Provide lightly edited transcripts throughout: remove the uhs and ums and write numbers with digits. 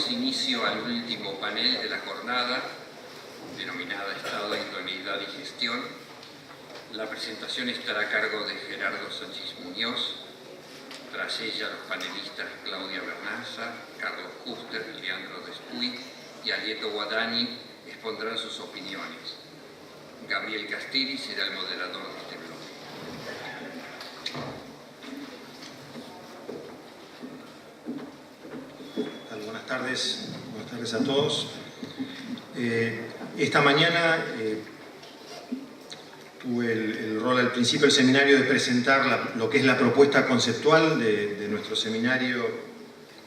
Damos inicio al último panel de la jornada, denominada Estado, Idoneidad y Gestión. La presentación estará a cargo de Gerardo Sánchez Muñoz. Tras ella, los panelistas Claudia Bernaza, Carlos Custer, Leandro Despuy y Alieto Guadani expondrán sus opiniones. Gabriel Castelli será el moderador de este bloque. Buenas tardes a todos. Esta mañana tuve el rol al principio del seminario de presentar lo que es la propuesta conceptual de nuestro seminario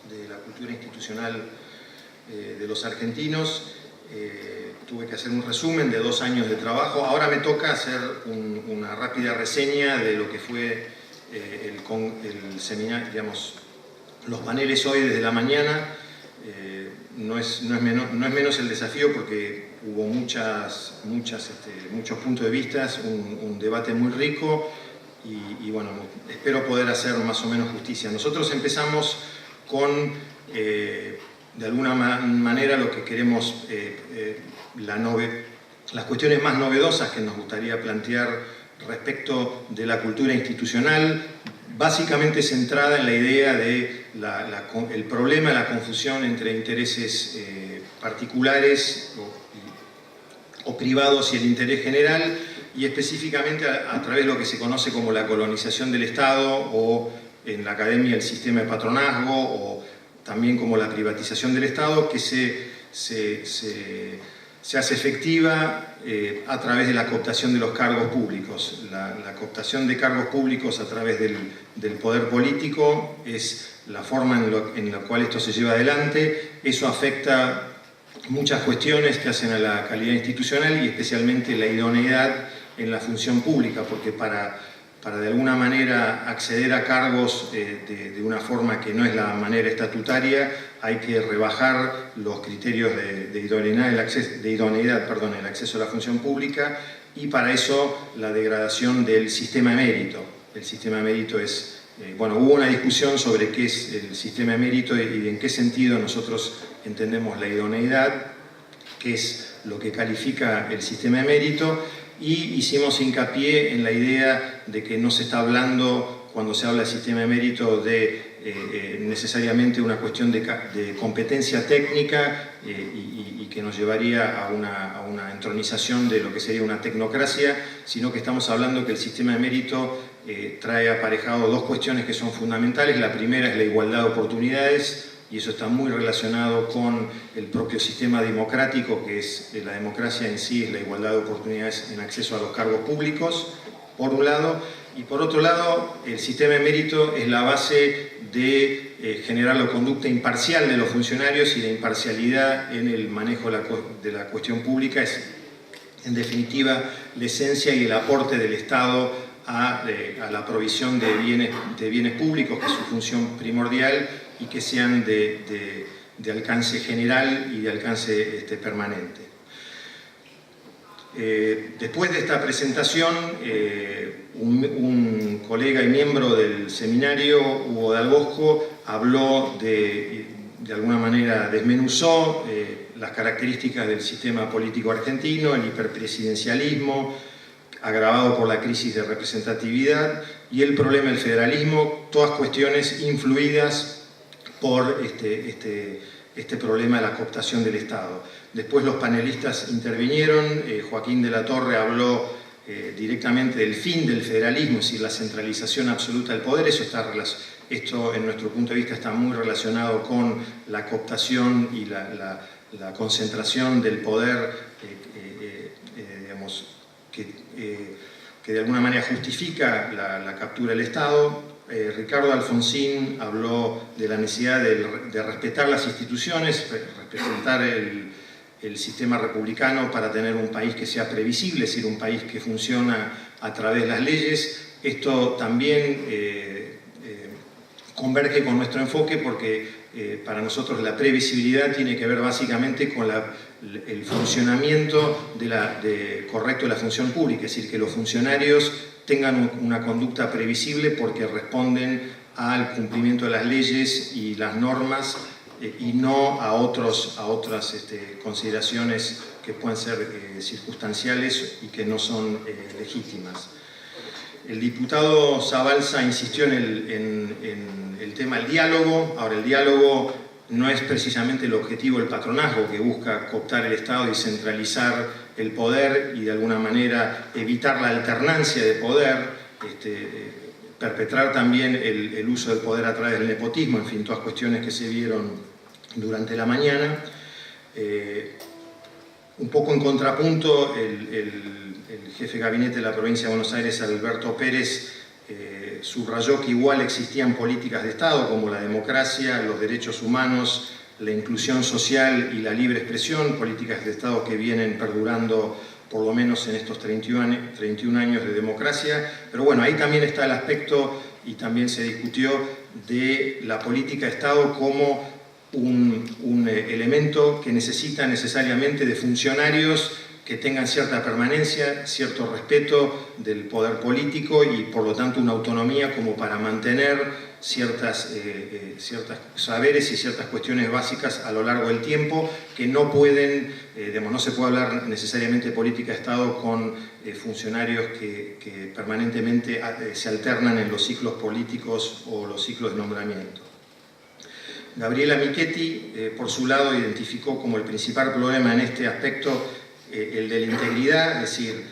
de la cultura institucional de los argentinos. Tuve que hacer un resumen de 2 años de trabajo. Ahora me toca hacer una rápida reseña de lo que fue el seminario, digamos, los paneles hoy desde la mañana. No es menos el desafío porque hubo muchos puntos de vista, un debate muy rico y bueno, espero poder hacer más o menos justicia. Nosotros empezamos con, de alguna manera, lo que queremos, las cuestiones más novedosas que nos gustaría plantear respecto de la cultura institucional, básicamente centrada en la idea de el problema de la confusión entre intereses particulares o privados y el interés general, y específicamente a través de lo que se conoce como la colonización del Estado, o en la academia el sistema de patronazgo, o también como la privatización del Estado, que se hace efectiva a través de la cooptación de los cargos públicos. La cooptación de cargos públicos a través del poder político es la forma en la cual esto se lleva adelante. Eso afecta muchas cuestiones que hacen a la calidad institucional y especialmente la idoneidad en la función pública, porque para de alguna manera acceder a cargos de una forma que no es la manera estatutaria, hay que rebajar los criterios de idoneidad, el acceso a la función pública, y para eso la degradación del sistema de mérito. El sistema de mérito es, hubo una discusión sobre qué es el sistema de mérito y en qué sentido nosotros entendemos la idoneidad, qué es lo que califica el sistema de mérito, y hicimos hincapié en la idea de que no se está hablando, cuando se habla del sistema de mérito, de necesariamente una cuestión de competencia técnica y que nos llevaría a una entronización de lo que sería una tecnocracia, sino que estamos hablando que el sistema de mérito trae aparejado 2 cuestiones que son fundamentales. La primera es la igualdad de oportunidades, y eso está muy relacionado con el propio sistema democrático, que es la democracia en sí, es la igualdad de oportunidades en acceso a los cargos públicos, por un lado, y por otro lado, el sistema de mérito es la base de generar la conducta imparcial de los funcionarios, y la imparcialidad en el manejo de la cuestión pública es, en definitiva, la esencia y el aporte del Estado a la provisión de bienes públicos, que es su función primordial, y que sean de alcance general y de alcance permanente. Después de esta presentación, un colega y miembro del seminario, Hugo Dal Bosco, habló de alguna manera desmenuzó las características del sistema político argentino, el hiperpresidencialismo, agravado por la crisis de representatividad, y el problema del federalismo, todas cuestiones influidas por este problema de la cooptación del Estado. Después los panelistas intervinieron. Joaquín de la Torre habló directamente del fin del federalismo, es decir, la centralización absoluta del poder. Esto, en nuestro punto de vista, está muy relacionado con la cooptación y la concentración del poder, que de alguna manera justifica la captura del Estado. Ricardo Alfonsín habló de la necesidad de respetar las instituciones, respetar el sistema republicano para tener un país que sea previsible, es decir, un país que funciona a través de las leyes. Esto también converge con nuestro enfoque, porque para nosotros la previsibilidad tiene que ver básicamente con el funcionamiento correcto de la función pública, es decir, que los funcionarios tengan una conducta previsible porque responden al cumplimiento de las leyes y las normas y no a otras consideraciones que pueden ser circunstanciales y que no son legítimas. El diputado Zabalza insistió en el tema del diálogo. Ahora, el diálogo no es precisamente el objetivo del patronazgo, que busca cooptar el Estado y centralizar el poder y de alguna manera evitar la alternancia de poder, perpetrar también el uso del poder a través del nepotismo, en fin, todas cuestiones que se vieron durante la mañana. Un poco en contrapunto, el jefe de gabinete de la provincia de Buenos Aires, Alberto Pérez, subrayó que igual existían políticas de Estado como la democracia, los derechos humanos, la inclusión social y la libre expresión, políticas de Estado que vienen perdurando por lo menos en estos 31 años de democracia. Pero bueno, ahí también está el aspecto, y también se discutió, de la política de Estado como un elemento que necesita necesariamente de funcionarios que tengan cierta permanencia, cierto respeto del poder político y por lo tanto una autonomía como para mantener ciertos saberes y ciertas cuestiones básicas a lo largo del tiempo, que no pueden, no se puede hablar necesariamente de política de Estado con funcionarios que permanentemente se alternan en los ciclos políticos o los ciclos de nombramiento. Gabriela Michetti, por su lado, identificó como el principal problema en este aspecto el de la integridad, es decir,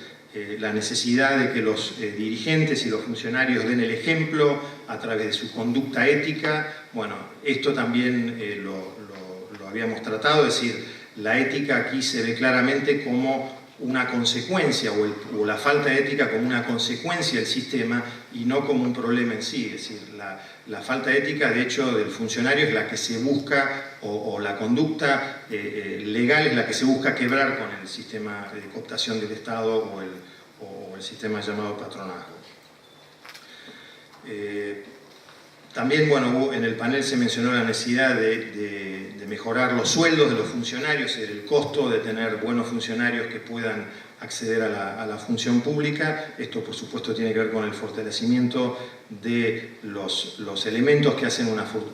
la necesidad de que los dirigentes y los funcionarios den el ejemplo a través de su conducta ética. Bueno, esto también lo habíamos tratado, es decir, la ética aquí se ve claramente como una consecuencia, o la falta de ética como una consecuencia del sistema y no como un problema en sí. Es decir, la falta de ética, de hecho, del funcionario es la que se busca, o la conducta legal es la que se busca quebrar con el sistema de cooptación del Estado o el sistema llamado patronazgo. También, bueno, en el panel se mencionó la necesidad de mejorar los sueldos de los funcionarios, el costo de tener buenos funcionarios que puedan acceder a la función pública. Esto, por supuesto, tiene que ver con el fortalecimiento de los elementos que hacen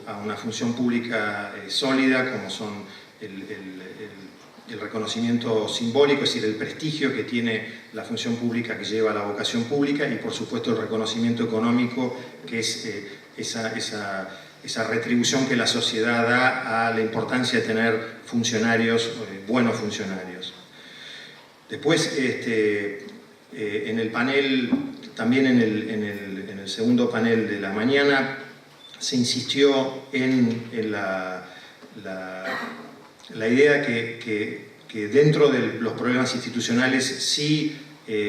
a una función pública sólida, como son el reconocimiento simbólico, es decir, el prestigio que tiene la función pública que lleva a la vocación pública, y, por supuesto, el reconocimiento económico, que es esa retribución que la sociedad da a la importancia de tener funcionarios, buenos funcionarios. Después, en el panel, también en el segundo panel de la mañana, se insistió en la idea que dentro de los problemas institucionales sí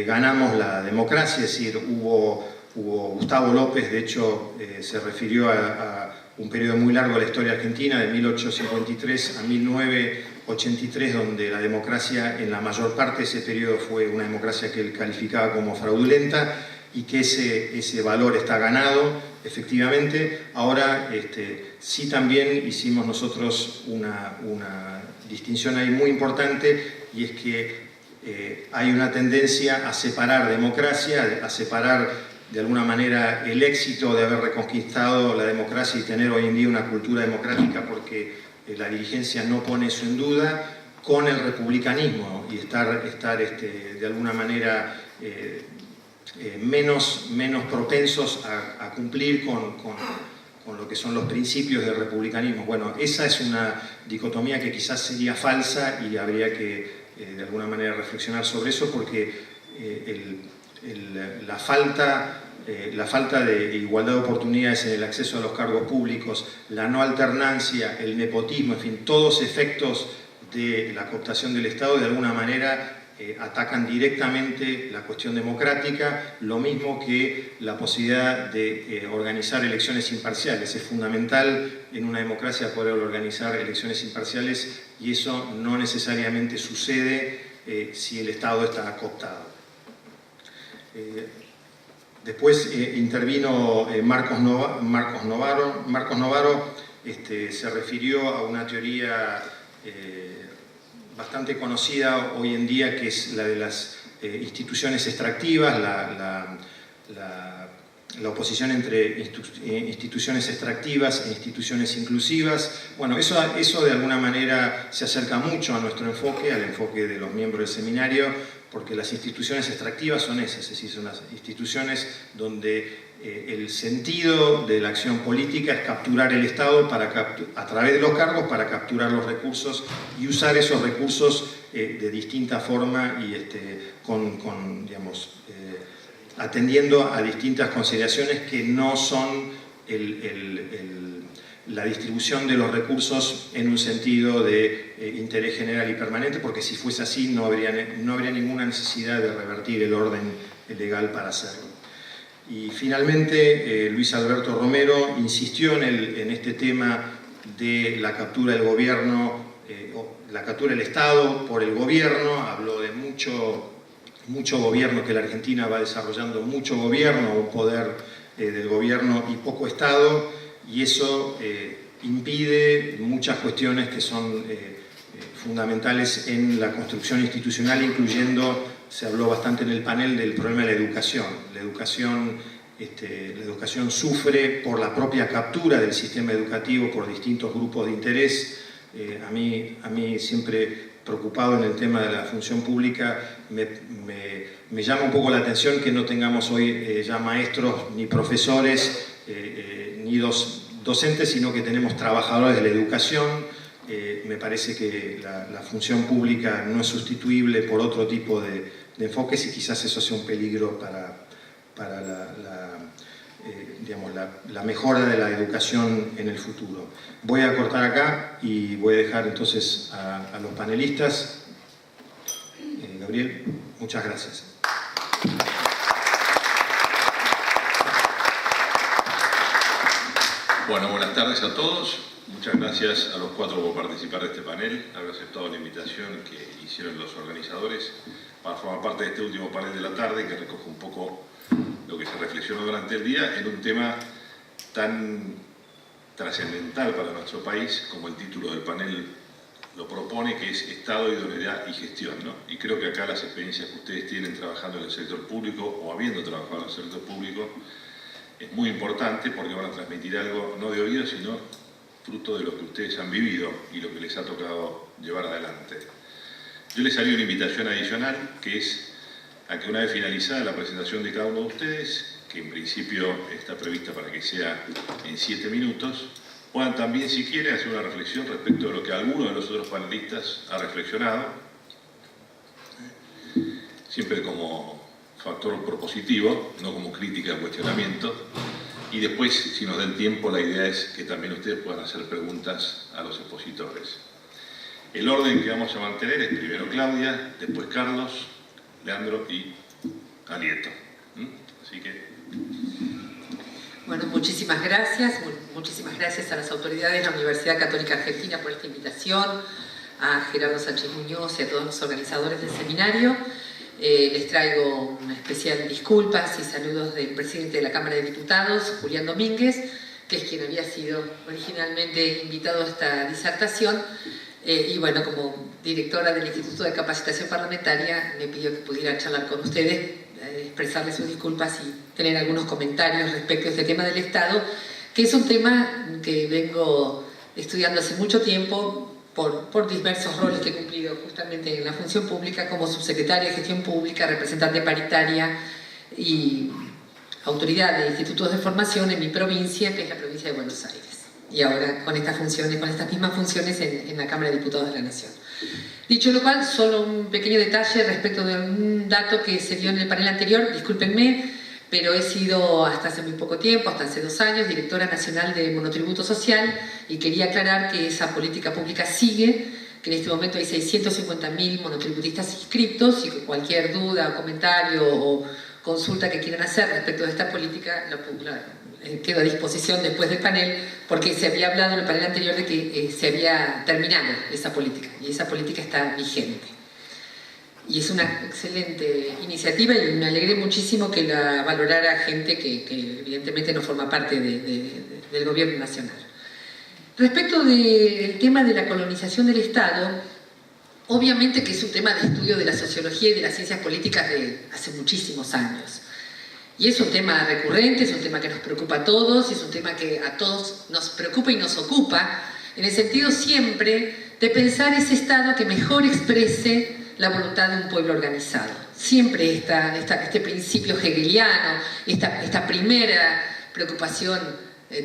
ganamos la democracia, es decir, hubo Gustavo López, de hecho, se refirió a un periodo muy largo de la historia argentina, de 1853 a 1983, donde la democracia, en la mayor parte de ese periodo, fue una democracia que él calificaba como fraudulenta, y que ese valor está ganado, efectivamente. Ahora, sí también hicimos nosotros una distinción ahí muy importante, y es que hay una tendencia a separar democracia, a separar de alguna manera el éxito de haber reconquistado la democracia y tener hoy en día una cultura democrática, porque la dirigencia no pone eso en duda, con el republicanismo, y estar de alguna manera menos propensos a cumplir con lo que son los principios del republicanismo. Bueno, esa es una dicotomía que quizás sería falsa, y habría que de alguna manera reflexionar sobre eso, porque la falta de igualdad de oportunidades en el acceso a los cargos públicos, la no alternancia, el nepotismo, en fin, todos efectos de la cooptación del Estado de alguna manera atacan directamente la cuestión democrática, lo mismo que la posibilidad de organizar elecciones imparciales. Es fundamental en una democracia poder organizar elecciones imparciales, y eso no necesariamente sucede si el Estado está cooptado. Después intervino Marcos Novaro. Marcos Novaro se refirió a una teoría bastante conocida hoy en día, que es la de las instituciones extractivas, la oposición entre instituciones extractivas e instituciones inclusivas. Bueno, eso de alguna manera se acerca mucho a nuestro enfoque, al enfoque de los miembros del seminario, porque las instituciones extractivas son esas, es decir, son las instituciones donde el sentido de la acción política es capturar el Estado a través de los cargos para capturar los recursos y usar esos recursos de distinta forma y digamos, atendiendo a distintas consideraciones que no son la distribución de los recursos en un sentido de interés general y permanente, porque si fuese así no habría ninguna necesidad de revertir el orden legal para hacerlo. Y finalmente, Luis Alberto Romero insistió en este tema de la captura del gobierno, la captura del Estado por el gobierno. Habló de mucho gobierno, que la Argentina va desarrollando mucho gobierno, un poder del gobierno y poco Estado, y eso impide muchas cuestiones que son fundamentales en la construcción institucional, incluyendo, se habló bastante en el panel, del problema de la educación. La educación sufre por la propia captura del sistema educativo por distintos grupos de interés. A mí siempre preocupado en el tema de la función pública, me llama un poco la atención que no tengamos hoy ya maestros ni profesores ni docentes, sino que tenemos trabajadores de la educación. Me parece que la función pública no es sustituible por otro tipo de enfoques y quizás eso sea un peligro para la mejora de la educación en el futuro. Voy a cortar acá y voy a dejar entonces a los panelistas. Gabriel, muchas gracias. Bueno, buenas tardes a todos. Muchas gracias a los cuatro por participar de este panel, haber aceptado la invitación que hicieron los organizadores para formar parte de este último panel de la tarde, que recoge un poco lo que se reflexionó durante el día en un tema tan trascendental para nuestro país como el título del panel lo propone, que es Estado, Idoneidad y Gestión, ¿no? Y creo que acá las experiencias que ustedes tienen trabajando en el sector público o habiendo trabajado en el sector público es muy importante, porque van a transmitir algo no de oído, sino fruto de lo que ustedes han vivido y lo que les ha tocado llevar adelante. Yo les haría una invitación adicional, que es a que una vez finalizada la presentación de cada uno de ustedes, que en principio está prevista para que sea en 7 minutos, puedan también, si quieren, hacer una reflexión respecto de lo que alguno de los otros panelistas ha reflexionado, siempre como factor propositivo, no como crítica o cuestionamiento, y después, si nos den tiempo, la idea es que también ustedes puedan hacer preguntas a los expositores. El orden que vamos a mantener es primero Claudia, después Carlos, Leandro y Alieto. Así que... Bueno, muchísimas gracias a las autoridades de la Universidad Católica Argentina por esta invitación, a Gerardo Sánchez Muñoz y a todos los organizadores del seminario. Les traigo una especial disculpas y saludos del presidente de la Cámara de Diputados, Julián Domínguez, que es quien había sido originalmente invitado a esta disertación. Y bueno, como directora del Instituto de Capacitación Parlamentaria, me pidió que pudiera charlar con ustedes, expresarles sus disculpas y tener algunos comentarios respecto a este tema del Estado, que es un tema que vengo estudiando hace mucho tiempo por diversos roles que he cumplido justamente en la función pública, como subsecretaria de Gestión Pública, representante paritaria y autoridad de institutos de formación en mi provincia, que es la provincia de Buenos Aires. Y ahora con estas funciones, con estas mismas funciones en la Cámara de Diputados de la Nación. Dicho lo cual, solo un pequeño detalle respecto de un dato que se dio en el panel anterior, discúlpenme, pero he sido hasta hace muy poco tiempo, hasta hace 2 años, directora nacional de monotributo social, y quería aclarar que esa política pública sigue, que en este momento hay 650.000 monotributistas inscriptos y que cualquier duda o comentario o consulta que quieran hacer respecto de esta política quedo a disposición después del panel, porque se había hablado en el panel anterior de que se había terminado esa política y esa política está vigente. Y es una excelente iniciativa y me alegré muchísimo que la valorara gente que evidentemente no forma parte del gobierno nacional. Respecto del tema de la colonización del Estado, obviamente que es un tema de estudio de la sociología y de las ciencias políticas de hace muchísimos años. Y es un tema recurrente, es un tema que nos preocupa a todos, es un tema que a todos nos preocupa y nos ocupa, en el sentido siempre de pensar ese Estado que mejor exprese la voluntad de un pueblo organizado. Siempre este principio hegeliano, esta primera preocupación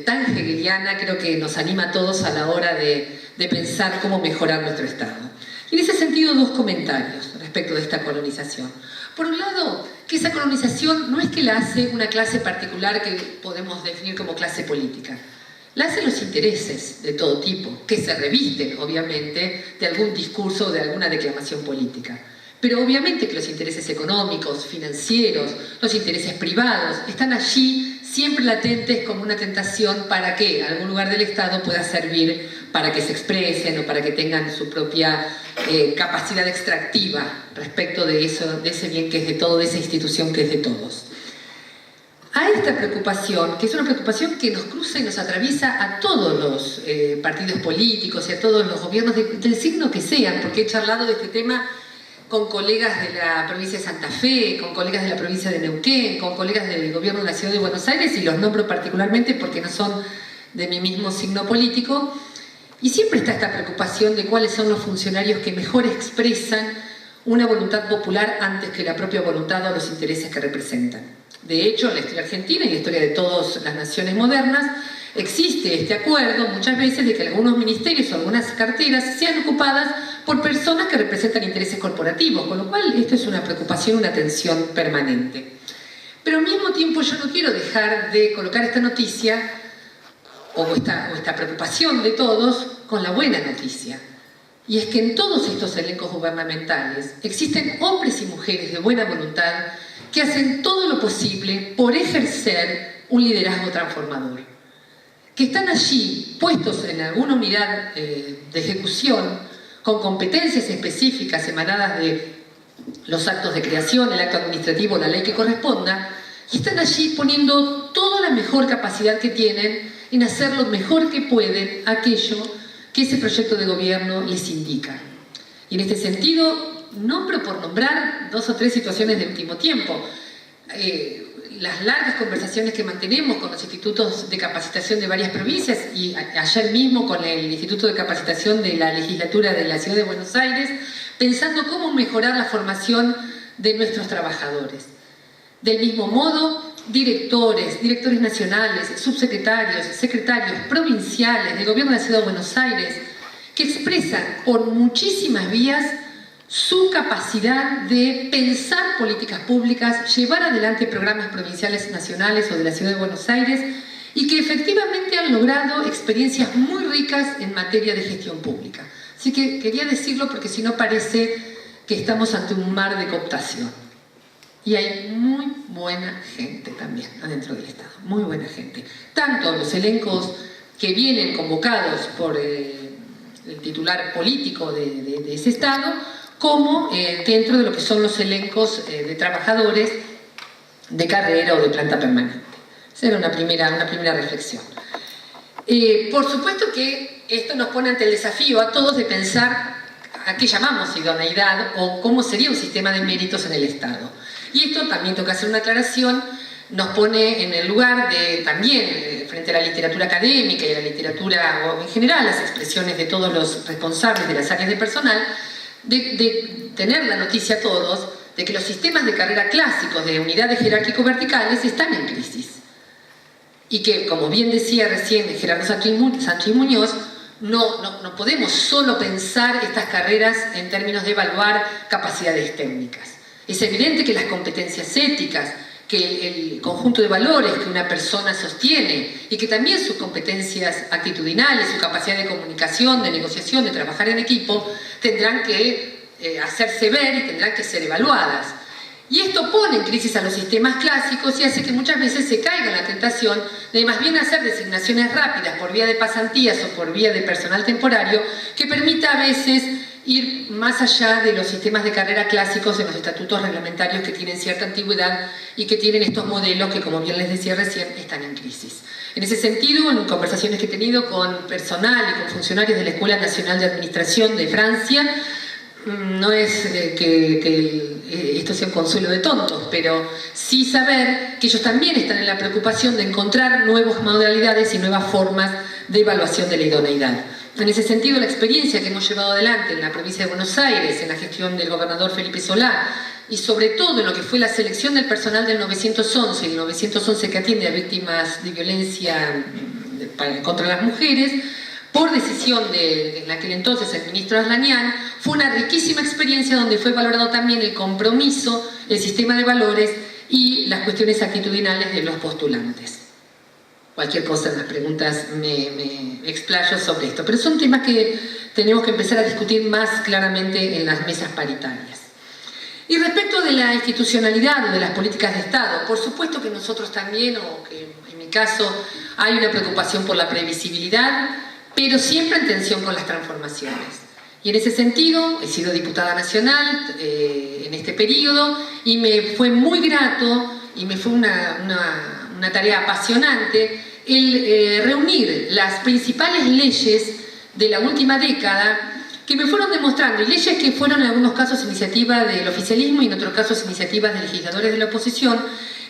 tan hegeliana, creo que nos anima a todos a la hora de pensar cómo mejorar nuestro Estado. Y en ese sentido, dos comentarios respecto de esta colonización. Por un lado, que esa colonización no es que la hace una clase particular que podemos definir como clase política. La hacen los intereses de todo tipo, que se revisten, obviamente, de algún discurso o de alguna declamación política. Pero obviamente que los intereses económicos, financieros, los intereses privados, están allí siempre latentes como una tentación para que algún lugar del Estado pueda servir para que se expresen o para que tengan su propia capacidad extractiva respecto de ese bien que es de todo, de esa institución que es de todos. A esta preocupación, que es una preocupación que nos cruza y nos atraviesa a todos los partidos políticos y a todos los gobiernos del signo que sean, porque he charlado de este tema con colegas de la provincia de Santa Fe, con colegas de la provincia de Neuquén, con colegas del gobierno de la Ciudad de Buenos Aires, y los nombro particularmente porque no son de mi mismo signo político, y siempre está esta preocupación de cuáles son los funcionarios que mejor expresan una voluntad popular antes que la propia voluntad o los intereses que representan. De hecho, en la historia argentina y en la historia de todas las naciones modernas, existe este acuerdo muchas veces de que algunos ministerios o algunas carteras sean ocupadas por personas que representan intereses corporativos, con lo cual esto es una preocupación, una tensión permanente. Pero al mismo tiempo yo no quiero dejar de colocar esta noticia o esta preocupación de todos con la buena noticia. Y es que en todos estos elencos gubernamentales existen hombres y mujeres de buena voluntad que hacen todo lo posible por ejercer un liderazgo transformador, que están allí puestos en alguna unidad de ejecución con competencias específicas emanadas de los actos de creación, el acto administrativo, la ley que corresponda, y están allí poniendo toda la mejor capacidad que tienen en hacer lo mejor que pueden aquello que ese proyecto de gobierno les indica. Y en este sentido, nombro por nombrar 2 o 3 situaciones de último tiempo. Las largas conversaciones que mantenemos con los institutos de capacitación de varias provincias y ayer mismo con el Instituto de Capacitación de la Legislatura de la Ciudad de Buenos Aires, pensando cómo mejorar la formación de nuestros trabajadores. Del mismo modo, directores nacionales, subsecretarios, secretarios provinciales del Gobierno de la Ciudad de Buenos Aires, que expresan por muchísimas vías su capacidad de pensar políticas públicas, llevar adelante programas provinciales, nacionales o de la Ciudad de Buenos Aires, y que efectivamente han logrado experiencias muy ricas en materia de gestión pública. Así que quería decirlo porque si no parece que estamos ante un mar de cooptación. Y hay muy buena gente también adentro del Estado, muy buena gente. Tanto los elencos que vienen convocados por el titular político de ese Estado, como dentro de lo que son los elencos de trabajadores de carrera o de planta permanente. Esa era una primera reflexión. Por supuesto que esto nos pone ante el desafío a todos de pensar a qué llamamos idoneidad o cómo sería un sistema de méritos en el Estado. Y esto también tengo que hacer una aclaración, nos pone en el lugar de también, frente a la literatura académica y a la literatura, o en general las expresiones de todos los responsables de las áreas de personal, de tener la noticia todos de que los sistemas de carrera clásicos de unidades jerárquico-verticales están en crisis. Y que, como bien decía recién Gerardo Sánchez Muñoz, no podemos solo pensar estas carreras en términos de evaluar capacidades técnicas. Es evidente que las competencias éticas, que el conjunto de valores que una persona sostiene y que también sus competencias actitudinales, su capacidad de comunicación, de negociación, de trabajar en equipo, tendrán que hacerse ver y tendrán que ser evaluadas. Y esto pone en crisis a los sistemas clásicos y hace que muchas veces se caiga en la tentación de más bien hacer designaciones rápidas por vía de pasantías o por vía de personal temporario que permita a veces ir más allá de los sistemas de carrera clásicos en los estatutos reglamentarios que tienen cierta antigüedad y que tienen estos modelos que, como bien les decía recién, están en crisis. En ese sentido, en conversaciones que he tenido con personal y con funcionarios de la Escuela Nacional de Administración de Francia, no es que esto sea un consuelo de tontos, pero sí saber que ellos también están en la preocupación de encontrar nuevas modalidades y nuevas formas de evaluación de la idoneidad. En ese sentido, la experiencia que hemos llevado adelante en la provincia de Buenos Aires, en la gestión del gobernador Felipe Solá, y sobre todo en lo que fue la selección del personal del 911 y el 911 que atiende a víctimas de violencia contra las mujeres, por decisión de en aquel entonces el ministro Aslanian, fue una riquísima experiencia donde fue valorado también el compromiso, el sistema de valores y las cuestiones actitudinales de los postulantes. Cualquier cosa en las preguntas me explayo sobre esto, pero son temas que tenemos que empezar a discutir más claramente en las mesas paritarias. Y respecto de la institucionalidad o de las políticas de Estado, por supuesto que nosotros también, o que en mi caso hay una preocupación por la previsibilidad, pero siempre en tensión con las transformaciones. Y en ese sentido, he sido diputada nacional en este periodo y me fue muy grato y me fue una tarea apasionante el reunir las principales leyes de la última década que me fueron demostrando, y leyes que fueron en algunos casos iniciativa del oficialismo y en otros casos iniciativas de legisladores de la oposición,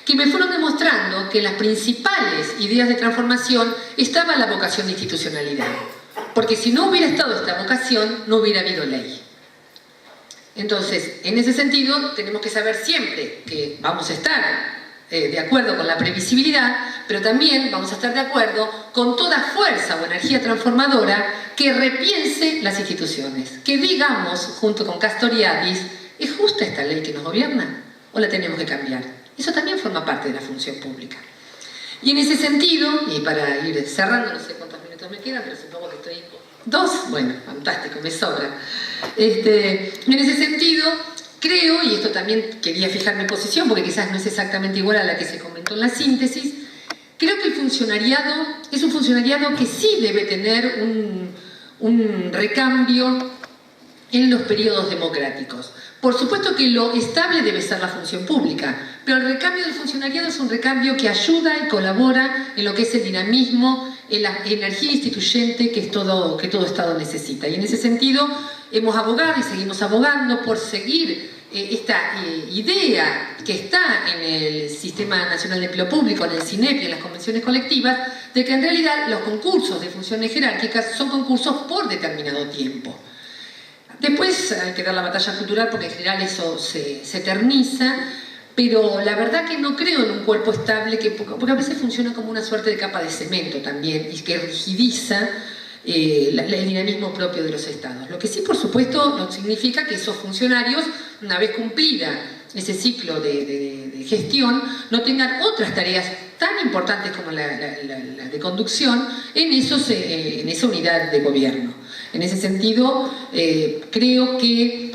que me fueron demostrando que en las principales ideas de transformación estaba la vocación de institucionalidad. Porque si no hubiera estado esta vocación, no hubiera habido ley. Entonces, en ese sentido, tenemos que saber siempre que vamos a estar de acuerdo con la previsibilidad, pero también vamos a estar de acuerdo con toda fuerza o energía transformadora que repiense las instituciones. Que digamos, junto con Castoriadis, ¿es justa esta ley que nos gobierna o la tenemos que cambiar? Eso también forma parte de la función pública. Y en ese sentido, y para ir cerrando, no sé cuántos minutos me quedan, pero supongo que estoy... ¿2? Bueno, fantástico, me sobra. En ese sentido, creo, y esto también quería fijar mi posición, porque quizás no es exactamente igual a la que se comentó en la síntesis, creo que el funcionariado es un funcionariado que sí debe tener un recambio en los periodos democráticos. Por supuesto que lo estable debe ser la función pública, pero el recambio del funcionariado es un recambio que ayuda y colabora en lo que es el dinamismo, en la energía instituyente que todo Estado necesita. Y en ese sentido hemos abogado y seguimos abogando por seguir esta idea que está en el Sistema Nacional de Empleo Público, en el CINEP y en las convenciones colectivas, de que en realidad los concursos de funciones jerárquicas son concursos por determinado tiempo. Después hay que dar la batalla cultural porque en general eso se eterniza, pero la verdad que no creo en un cuerpo estable porque a veces funciona como una suerte de capa de cemento también y que rigidiza el dinamismo propio de los estados. Lo que sí, por supuesto, no significa que esos funcionarios, una vez cumplida ese ciclo de gestión, no tengan otras tareas tan importantes como la de conducción en esa unidad de gobierno. En ese sentido, creo que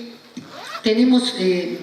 tenemos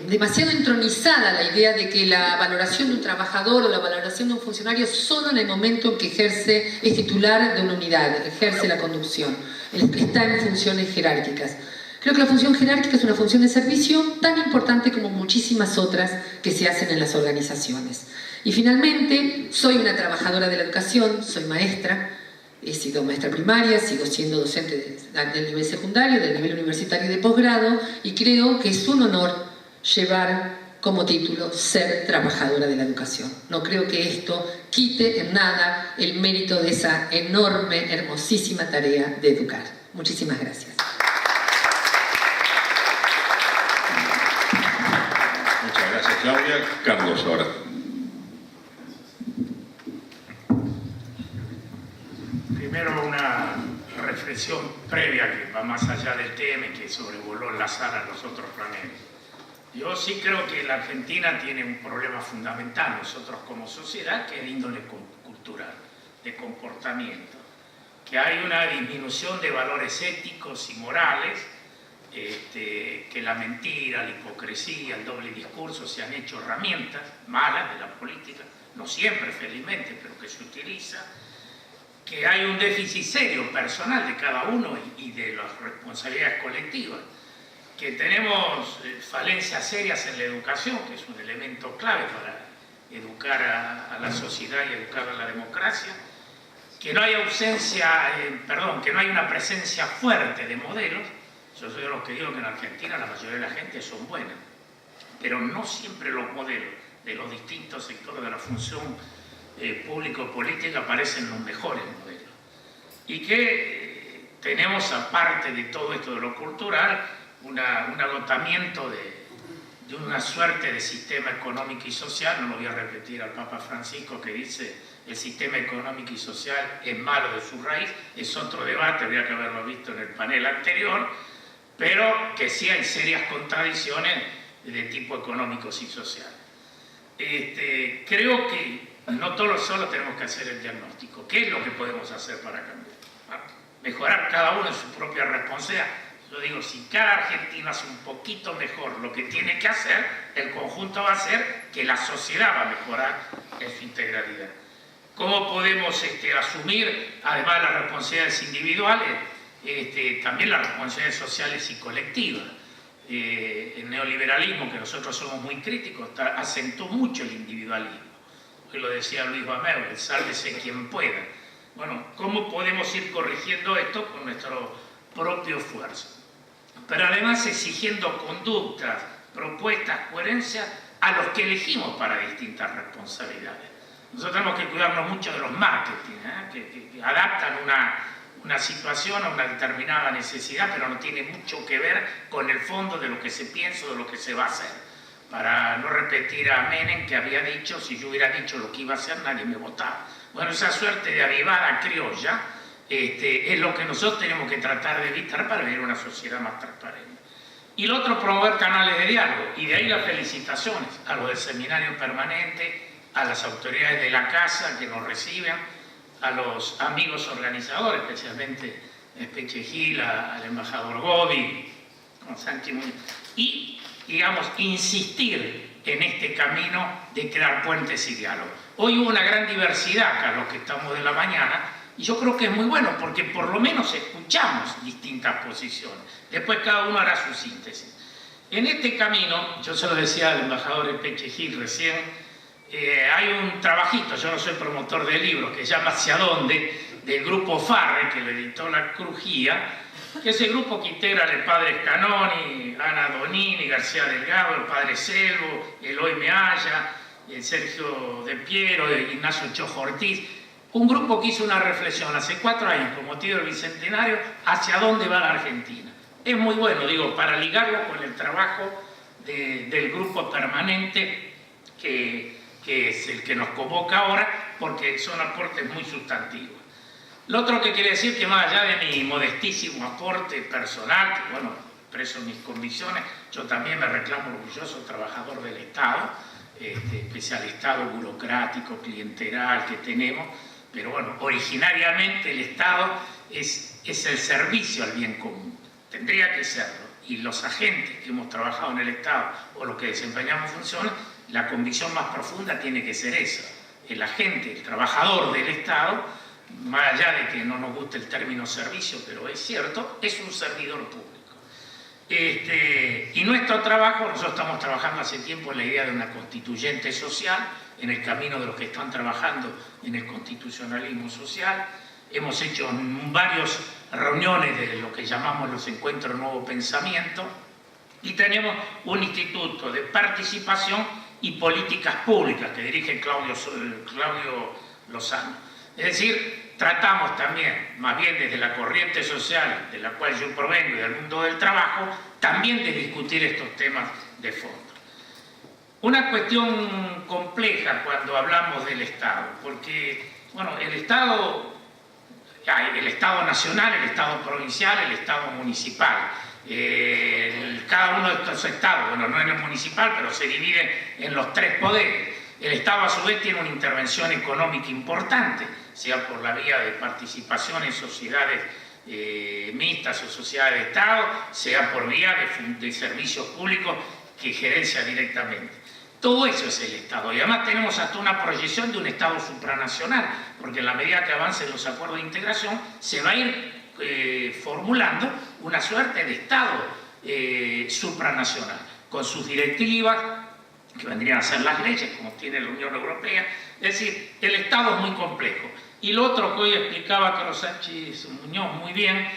demasiado entronizada la idea de que la valoración de un trabajador o la valoración de un funcionario solo en el momento en que es titular de una unidad, ejerce la conducción, está en funciones jerárquicas. Creo que la función jerárquica es una función de servicio tan importante como muchísimas otras que se hacen en las organizaciones. Y finalmente, soy una trabajadora de la educación, soy maestra, he sido maestra primaria, sigo siendo docente del nivel secundario, del nivel universitario y de posgrado, y creo que es un honor llevar como título ser trabajadora de la educación. No creo que esto quite en nada el mérito de esa enorme, hermosísima tarea de educar. Muchísimas gracias. Muchas gracias, Claudia. Carlos, ahora. Primero una reflexión previa que va más allá del tema y que sobrevoló la sala a los otros paneles. Yo sí creo que la Argentina tiene un problema fundamental, nosotros como sociedad, que es de índole cultural, de comportamiento. Que hay una disminución de valores éticos y morales, que la mentira, la hipocresía, el doble discurso se han hecho herramientas malas de la política, no siempre felizmente, pero que se utiliza. Que hay un déficit serio personal de cada uno y de las responsabilidades colectivas, que tenemos falencias serias en la educación, que es un elemento clave para educar a la sociedad y educar a la democracia, que no hay que no hay una presencia fuerte de modelos. Yo soy de los que digo que en Argentina la mayoría de la gente son buenas, pero no siempre los modelos de los distintos sectores de la función público-política parecen los mejores modelos. Y que tenemos, aparte de todo esto de lo cultural, un agotamiento de una suerte de sistema económico y social. No lo voy a repetir al Papa Francisco, que dice el sistema económico y social es malo de su raíz, es otro debate, habría que haberlo visto en el panel anterior, pero que sí hay serias contradicciones de tipo económico y social. Creo que no solo tenemos que hacer el diagnóstico. ¿Qué es lo que podemos hacer para cambiar? Para mejorar cada uno en su propia responsabilidad. Yo digo, si cada argentino hace un poquito mejor lo que tiene que hacer, el conjunto va a hacer que la sociedad va a mejorar en su integralidad. ¿Cómo podemos asumir, además de las responsabilidades individuales, también las responsabilidades sociales y colectivas? El neoliberalismo, que nosotros somos muy críticos, acentuó mucho el individualismo. Hoy lo decía Luis Bameu, el sálvese quien pueda. Bueno, ¿cómo podemos ir corrigiendo esto con nuestro propio esfuerzo? Pero además exigiendo conductas, propuestas, coherencia a los que elegimos para distintas responsabilidades. Nosotros tenemos que cuidarnos mucho de los marketing, que adaptan una situación a una determinada necesidad, pero no tiene mucho que ver con el fondo de lo que se piensa o de lo que se va a hacer. Para no repetir a Menem, que había dicho, si yo hubiera dicho lo que iba a hacer, nadie me votaba. Bueno, esa suerte de avivada criolla es lo que nosotros tenemos que tratar de evitar para vivir una sociedad más transparente. Y lo otro, promover canales de diálogo, y de ahí las felicitaciones a los del seminario permanente, a las autoridades de la casa que nos reciben, a los amigos organizadores, especialmente Peche Gil, al embajador Gobi, con Sánchez Muñoz, y, digamos, insistir en este camino de crear puentes y diálogo. Hoy hubo una gran diversidad acá, los que estamos de la mañana, y yo creo que es muy bueno, porque por lo menos escuchamos distintas posiciones. Después cada uno hará su síntesis. En este camino, yo se lo decía al embajador Peche Gil recién, hay un trabajito, yo no soy promotor de libros, que se llama Hacia dónde, del grupo Farre, que lo editó La Crujía, que es el grupo que integra el padre Scanoni, Ana Donini, García Delgado, el padre Selvo, Eloy Mealla, el Sergio De Piero, Ignacio Chojo Ortiz. Un grupo que hizo una reflexión hace 4 años, con motivo del Bicentenario, hacia dónde va la Argentina. Es muy bueno, digo, para ligarlo con el trabajo del grupo permanente que es el que nos convoca ahora, porque son aportes muy sustantivos. Lo otro que quiere decir que más allá de mi modestísimo aporte personal, que bueno, expreso mis convicciones, yo también me reclamo orgulloso trabajador del Estado, pese al Estado burocrático, clientelar que tenemos, pero bueno, originariamente el Estado es el servicio al bien común, tendría que serlo, y los agentes que hemos trabajado en el Estado o los que desempeñamos funciones, la convicción más profunda tiene que ser esa. El agente, el trabajador del Estado, más allá de que no nos guste el término servicio, pero es cierto, es un servidor público. Y nuestro trabajo, nosotros estamos trabajando hace tiempo en la idea de una constituyente social, en el camino de los que están trabajando en el constitucionalismo social. Hemos hecho varias reuniones de lo que llamamos los encuentros Nuevo Pensamiento, y tenemos un instituto de participación y políticas públicas que dirige Claudio Lozano. Es decir, tratamos también, más bien desde la corriente social de la cual yo provengo y del mundo del trabajo, también de discutir estos temas de fondo. Una cuestión compleja cuando hablamos del Estado, porque, bueno, el Estado nacional, el Estado provincial, el Estado municipal. Cada uno de estos estados, bueno, no en el municipal, pero se divide en los 3 poderes. El Estado a su vez tiene una intervención económica importante, sea por la vía de participación en sociedades mixtas o sociedades de Estado, sea por vía de servicios públicos que gerencia directamente. Todo eso es el Estado, y además tenemos hasta una proyección de un Estado supranacional, porque en la medida que avancen los acuerdos de integración se va a ir formulando una suerte de Estado supranacional, con sus directivas, que vendrían a ser las leyes, como tiene la Unión Europea. Es decir, el Estado es muy complejo. Y lo otro que hoy explicaba Carlos Sánchez Muñoz muy bien,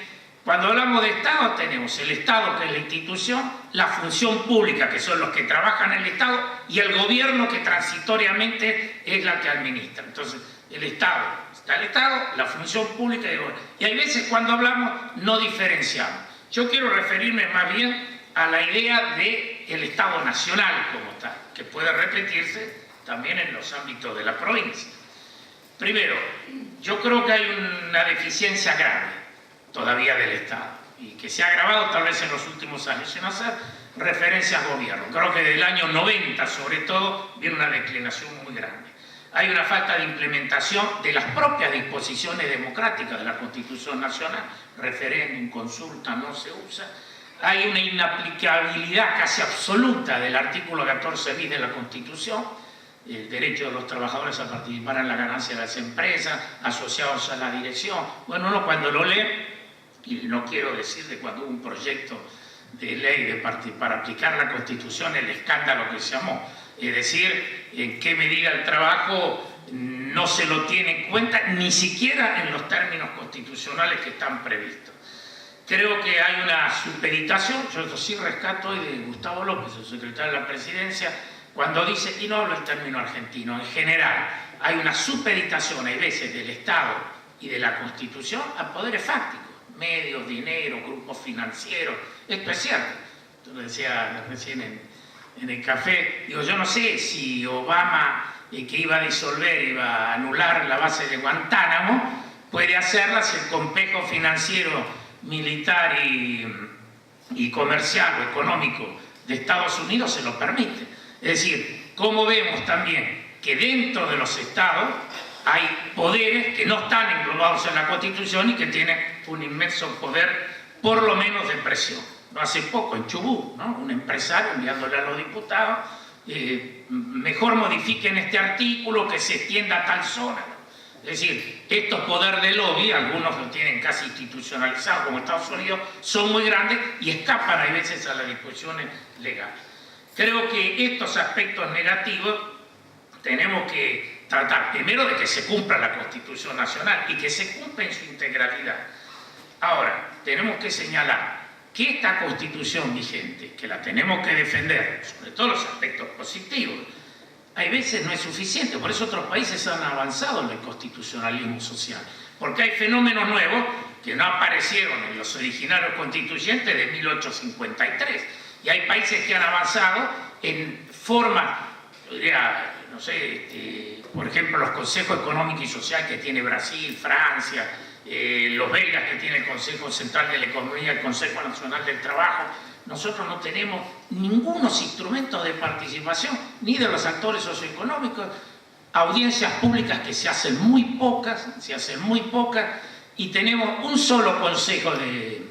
Cuando hablamos de Estado, tenemos el Estado, que es la institución, la función pública, que son los que trabajan en el Estado, y el gobierno, que transitoriamente es la que administra. Entonces, el Estado, está el Estado, la función pública y el gobierno. Y hay veces cuando hablamos no diferenciamos. Yo quiero referirme más bien a la idea del Estado nacional como tal, que puede repetirse también en los ámbitos de la provincia. Primero, yo creo que hay una deficiencia grave todavía del Estado, y que se ha agravado tal vez en los últimos años, sin hacer referencia al gobierno. Creo que desde el año 90, sobre todo, viene una declinación muy grande. Hay una falta de implementación de las propias disposiciones democráticas de la Constitución Nacional, referéndum, consulta, no se usa. Hay una inaplicabilidad casi absoluta del artículo 14 bis de la Constitución, el derecho de los trabajadores a participar en la ganancia de las empresas, asociados a la dirección. Bueno, uno cuando lo lee, y no quiero decir de cuando hubo un proyecto de ley para aplicar la Constitución, el escándalo que se llamó, es decir, en qué medida el trabajo no se lo tiene en cuenta, ni siquiera en los términos constitucionales que están previstos. Creo que hay una supeditación, yo eso sí rescato hoy de Gustavo López, el secretario de la Presidencia, cuando dice, y no hablo el término argentino, en general, hay una supeditación, hay veces, del Estado y de la Constitución a poderes fácticos, medios, dinero, grupos financieros. Esto es cierto. Entonces decía recién en el café, digo, yo no sé si Obama, que iba a disolver, iba a anular la base de Guantánamo, puede hacerla si el complejo financiero, militar y comercial o económico de Estados Unidos se lo permite. Es decir, como vemos también que dentro de los estados hay poderes que no están englobados en la Constitución y que tienen un inmenso poder, por lo menos de presión. No hace poco en Chubut, ¿no? Un empresario enviándole a los diputados, mejor modifiquen este artículo, que se extienda a tal zona. Es decir, estos poderes de lobby, algunos lo tienen casi institucionalizados como Estados Unidos, son muy grandes y escapan a veces a las disposiciones legales. Creo que estos aspectos negativos tenemos que tratar primero de que se cumpla la Constitución Nacional y que se cumpla en su integralidad. Ahora, tenemos que señalar que esta Constitución vigente, que la tenemos que defender, sobre todo los aspectos positivos, hay veces no es suficiente. Por eso otros países han avanzado en el constitucionalismo social, porque hay fenómenos nuevos que no aparecieron en los originarios constituyentes de 1853, y hay países que han avanzado en forma, no sé, por ejemplo, los consejos económicos y sociales que tiene Brasil, Francia, los belgas que tiene el Consejo Central de la Economía, el Consejo Nacional del Trabajo. Nosotros no tenemos ningunos instrumentos de participación, ni de los actores socioeconómicos, audiencias públicas que se hacen muy pocas, y tenemos un solo consejo de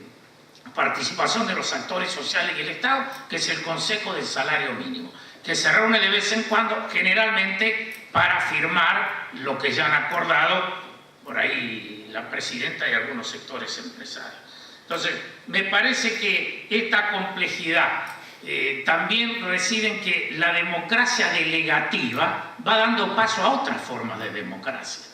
participación de los actores sociales y el Estado, que es el Consejo del Salario Mínimo, que se reúne de vez en cuando, generalmente para firmar lo que ya han acordado por ahí la presidenta y algunos sectores empresarios. Entonces, me parece que esta complejidad también reside en que la democracia delegativa va dando paso a otras formas de democracia.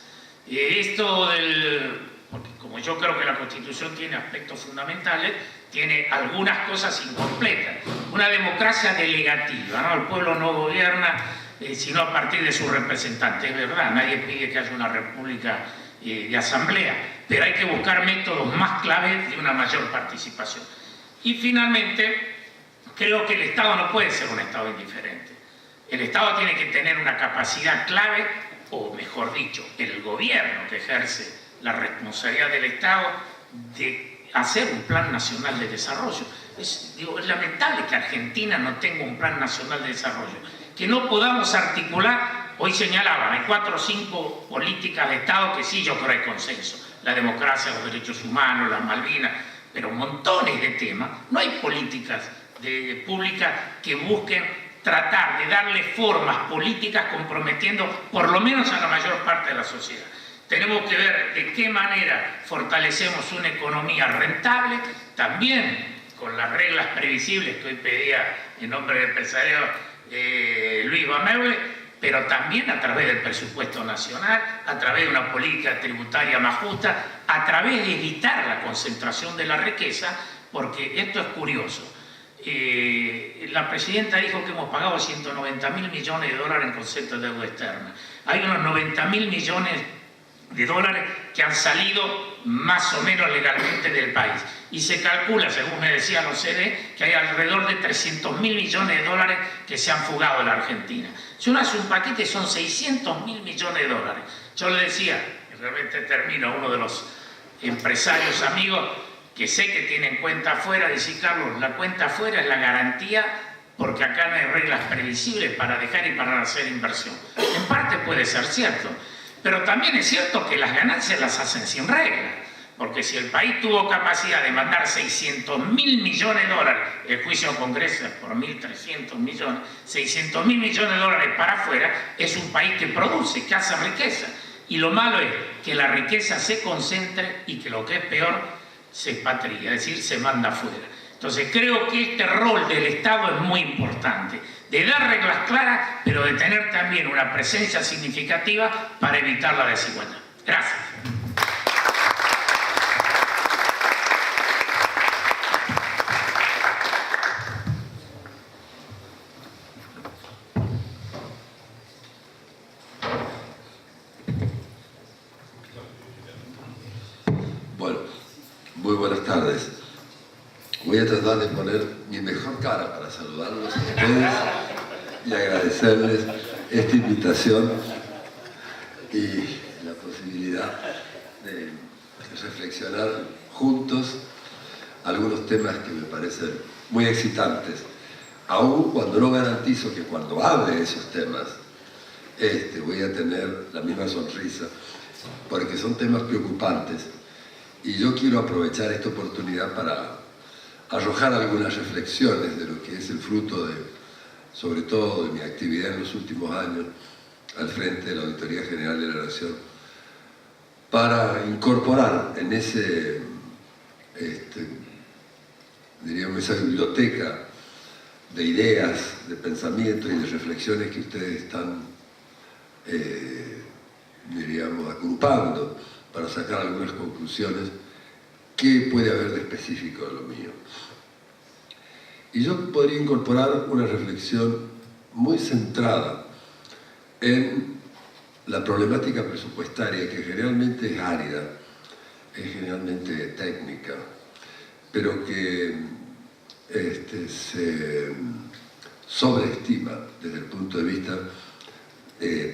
Porque como yo creo que la Constitución tiene aspectos fundamentales, tiene algunas cosas incompletas. Una democracia delegativa, ¿no? El pueblo no gobierna sino a partir de sus representantes, es verdad, nadie pide que haya una república de asamblea, pero hay que buscar métodos más claves de una mayor participación. Y finalmente, creo que el Estado no puede ser un Estado indiferente. El Estado tiene que tener una capacidad clave, o mejor dicho, el gobierno que ejerce la responsabilidad del Estado de hacer un plan nacional de desarrollo. Es lamentable que Argentina no tenga un plan nacional de desarrollo, que no podamos articular. Hoy señalaban, hay 4 o 5 políticas de Estado que sí, yo creo que hay consenso. La democracia, los derechos humanos, las Malvinas, pero montones de temas. No hay políticas públicas que busquen tratar de darle formas políticas comprometiendo por lo menos a la mayor parte de la sociedad. Tenemos que ver de qué manera fortalecemos una economía rentable, también con las reglas previsibles que hoy pedía en nombre del empresario Luis Bameule, pero también a través del presupuesto nacional, a través de una política tributaria más justa, a través de evitar la concentración de la riqueza, porque esto es curioso. La presidenta dijo que hemos pagado 190.000 millones de dólares en concepto de deuda externa. Hay unos 90.000 millones de dólares que han salido más o menos legalmente del país. Y se calcula, según me decía la OCDE, que hay alrededor de 300.000 millones de dólares que se han fugado de la Argentina. Si uno hace un paquete son 600.000 millones de dólares. Yo le decía, realmente termino, a uno de los empresarios amigos que sé que tienen cuenta afuera, dice: Carlos, la cuenta afuera es la garantía porque acá no hay reglas previsibles para dejar y para hacer inversión. En parte puede ser cierto, pero también es cierto que las ganancias las hacen sin reglas, porque si el país tuvo capacidad de mandar 600.000 millones de dólares, el juicio al Congreso es por 1.300 millones, 600.000 millones de dólares para afuera, es un país que produce, que hace riqueza. Y lo malo es que la riqueza se concentre y que lo que es peor, se expatria, es decir, se manda afuera. Entonces creo que este rol del Estado es muy importante, de dar reglas claras, pero de tener también una presencia significativa para evitar la desigualdad. Gracias. Bueno, muy buenas tardes. Voy a tratar de poner mi mejor cara para saludarlos a ustedes y agradecerles esta invitación y la posibilidad de reflexionar juntos algunos temas que me parecen muy excitantes, aun cuando no garantizo que cuando hable de esos temas voy a tener la misma sonrisa, porque son temas preocupantes. Y yo quiero aprovechar esta oportunidad para arrojar algunas reflexiones de lo que es el fruto de, sobre todo, de mi actividad en los últimos años al frente de la Auditoría General de la Nación, para incorporar en ese, diríamos, esa biblioteca de ideas, de pensamientos y de reflexiones que ustedes están, diríamos, agrupando para sacar algunas conclusiones. ¿Qué puede haber de específico de lo mío? Y yo podría incorporar una reflexión muy centrada en la problemática presupuestaria, que generalmente es árida, es generalmente técnica, pero que se sobreestima desde el punto de vista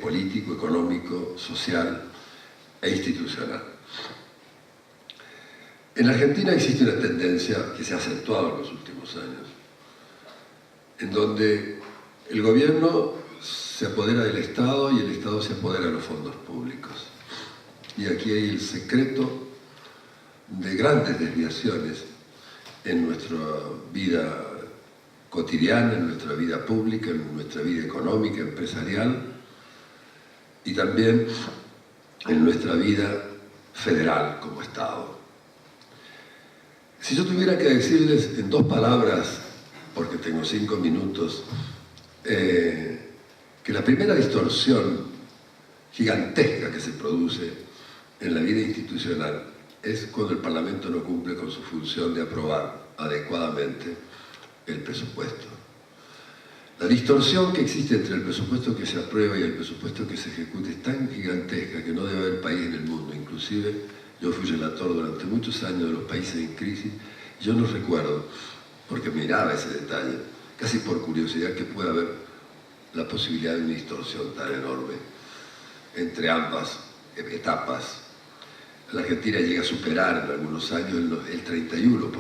político, económico, social e institucional. En Argentina existe una tendencia que se ha acentuado en los últimos años, en donde el gobierno se apodera del Estado y el Estado se apodera de los fondos públicos. Y aquí hay el secreto de grandes desviaciones en nuestra vida cotidiana, en nuestra vida pública, en nuestra vida económica, empresarial y también en nuestra vida federal como Estado. Si yo tuviera que decirles en 2 palabras, porque tengo 5 minutos, que la primera distorsión gigantesca que se produce en la vida institucional es cuando el Parlamento no cumple con su función de aprobar adecuadamente el presupuesto. La distorsión que existe entre el presupuesto que se aprueba y el presupuesto que se ejecuta es tan gigantesca que no debe haber país en el mundo. Inclusive yo fui relator durante muchos años de los países en crisis. Yo no recuerdo, porque miraba ese detalle, casi por curiosidad, que pueda haber la posibilidad de una distorsión tan enorme entre ambas etapas. La Argentina llega a superar en algunos años el 31%.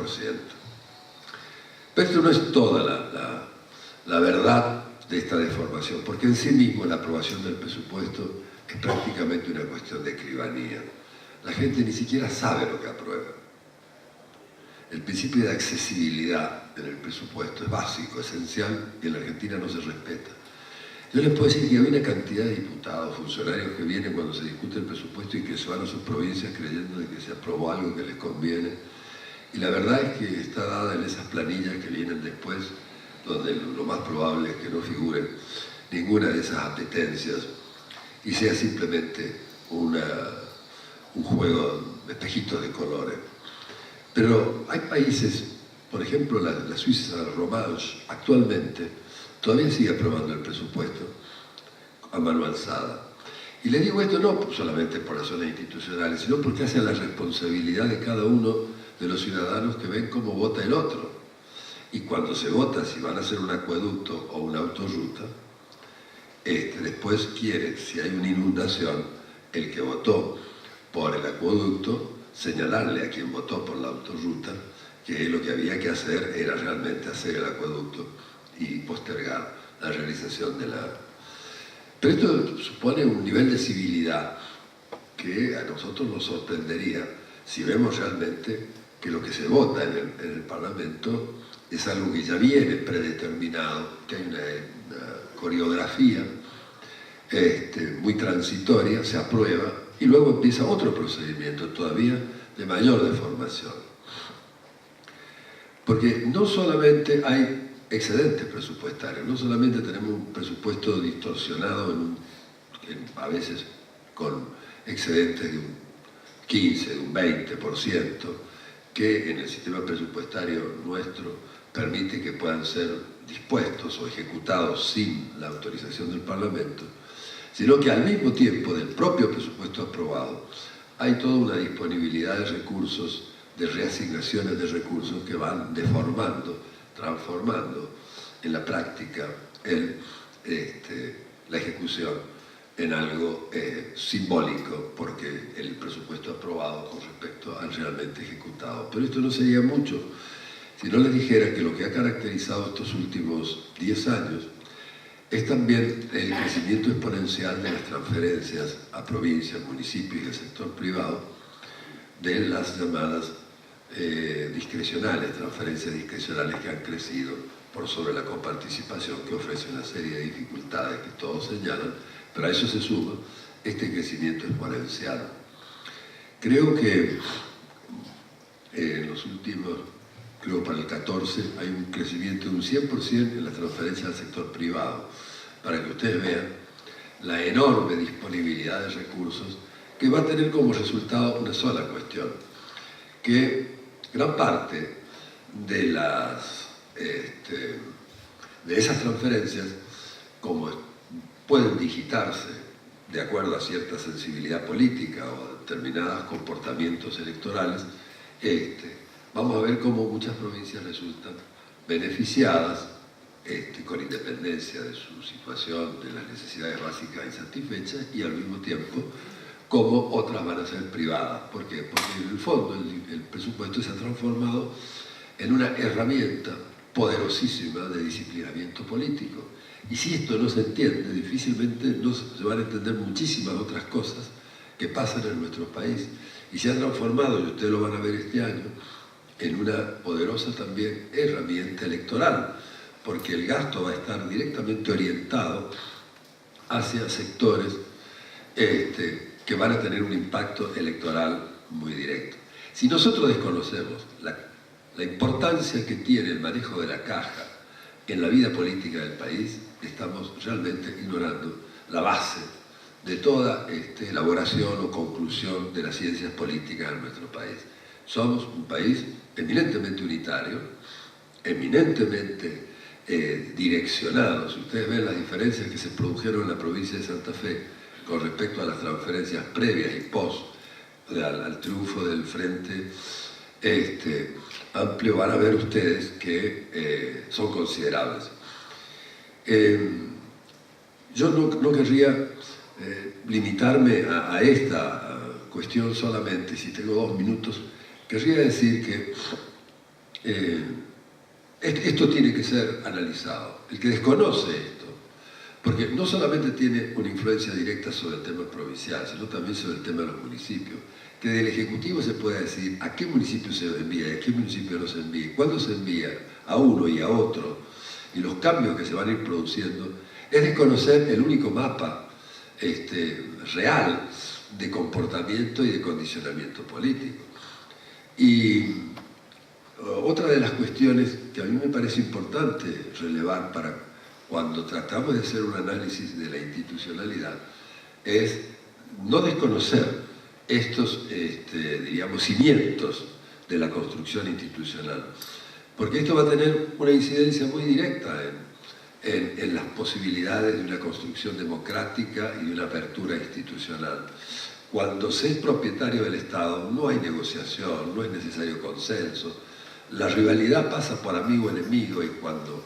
Pero esto no es toda la verdad de esta deformación, porque en sí mismo la aprobación del presupuesto es prácticamente una cuestión de escribanía. La gente ni siquiera sabe lo que aprueba. El principio de accesibilidad en el presupuesto es básico, esencial, y en la Argentina no se respeta. Yo les puedo decir que hay una cantidad de diputados, funcionarios que vienen cuando se discute el presupuesto y que se van a sus provincias creyendo de que se aprobó algo que les conviene. Y la verdad es que está dada en esas planillas que vienen después, donde lo más probable es que no figuren ninguna de esas apetencias y sea simplemente un juego de espejitos de colores. Pero hay países, por ejemplo la Suiza romance, actualmente todavía sigue aprobando el presupuesto a mano alzada. Y le digo esto no solamente por razones institucionales, sino porque hace a la responsabilidad de cada uno de los ciudadanos que ven cómo vota el otro. Y cuando se vota si van a hacer un acueducto o una autorruta, después quiere, si hay una inundación, el que votó por el acueducto, señalarle a quien votó por la autorruta que lo que había que hacer era realmente hacer el acueducto y postergar la realización de la... Pero esto supone un nivel de civilidad que a nosotros nos sorprendería si vemos realmente que lo que se vota en el Parlamento es algo que ya viene predeterminado, que hay una coreografía muy transitoria, se aprueba y luego empieza otro procedimiento todavía de mayor deformación. Porque no solamente hay excedentes presupuestarios, no solamente tenemos un presupuesto distorsionado a veces con excedentes de un 15, de un 20%, que en el sistema presupuestario nuestro permite que puedan ser dispuestos o ejecutados sin la autorización del Parlamento, sino que al mismo tiempo del propio presupuesto aprobado hay toda una disponibilidad de recursos, de reasignaciones de recursos que van deformando, transformando en la práctica la ejecución en algo simbólico, porque el presupuesto aprobado con respecto al realmente ejecutado. Pero esto no sería mucho si no les dijera que lo que ha caracterizado estos últimos 10 años es también el crecimiento exponencial de las transferencias a provincias, municipios y el sector privado de las llamadas discrecionales, transferencias discrecionales que han crecido por sobre la coparticipación, que ofrece una serie de dificultades que todos señalan, pero a eso se suma este crecimiento exponencial. Creo que en los últimos, creo para el 14, hay un crecimiento de un 100% en las transferencias al sector privado, para que ustedes vean la enorme disponibilidad de recursos que va a tener como resultado una sola cuestión, que gran parte de esas transferencias, como pueden digitarse de acuerdo a cierta sensibilidad política o determinados comportamientos electorales, vamos a ver cómo muchas provincias resultan beneficiadas con independencia de su situación, de las necesidades básicas insatisfechas, y al mismo tiempo como otras van a ser privadas. ¿Por qué? Porque en el fondo el presupuesto se ha transformado en una herramienta poderosísima de disciplinamiento político. Y si esto no se entiende, difícilmente no se van a entender muchísimas otras cosas que pasan en nuestro país. Y se ha transformado, y ustedes lo van a ver este año, en una poderosa también herramienta electoral, porque el gasto va a estar directamente orientado hacia sectores que van a tener un impacto electoral muy directo. Si nosotros desconocemos la importancia que tiene el manejo de la caja en la vida política del país, estamos realmente ignorando la base de toda elaboración o conclusión de las ciencias políticas en nuestro país. Somos un país eminentemente unitario, eminentemente direccionado. Si ustedes ven las diferencias que se produjeron en la provincia de Santa Fe con respecto a las transferencias previas y post al triunfo del Frente Amplio, van a ver ustedes que son considerables. Yo no querría limitarme a esta cuestión solamente, si tengo 2 minutos, querría decir que esto tiene que ser analizado. El que desconoce esto, porque no solamente tiene una influencia directa sobre el tema provincial, sino también sobre el tema de los municipios, que del Ejecutivo se pueda decir a qué municipio se envía y a qué municipio no se envía, cuándo se envía a uno y a otro, y los cambios que se van a ir produciendo, es desconocer el único mapa real de comportamiento y de condicionamiento político. Y otra de las cuestiones que a mí me parece importante relevar para cuando tratamos de hacer un análisis de la institucionalidad es no desconocer estos, diríamos, cimientos de la construcción institucional, porque esto va a tener una incidencia muy directa en las posibilidades de una construcción democrática y de una apertura institucional. Cuando se es propietario del Estado no hay negociación, no es necesario consenso, la rivalidad pasa por amigo-enemigo, y cuando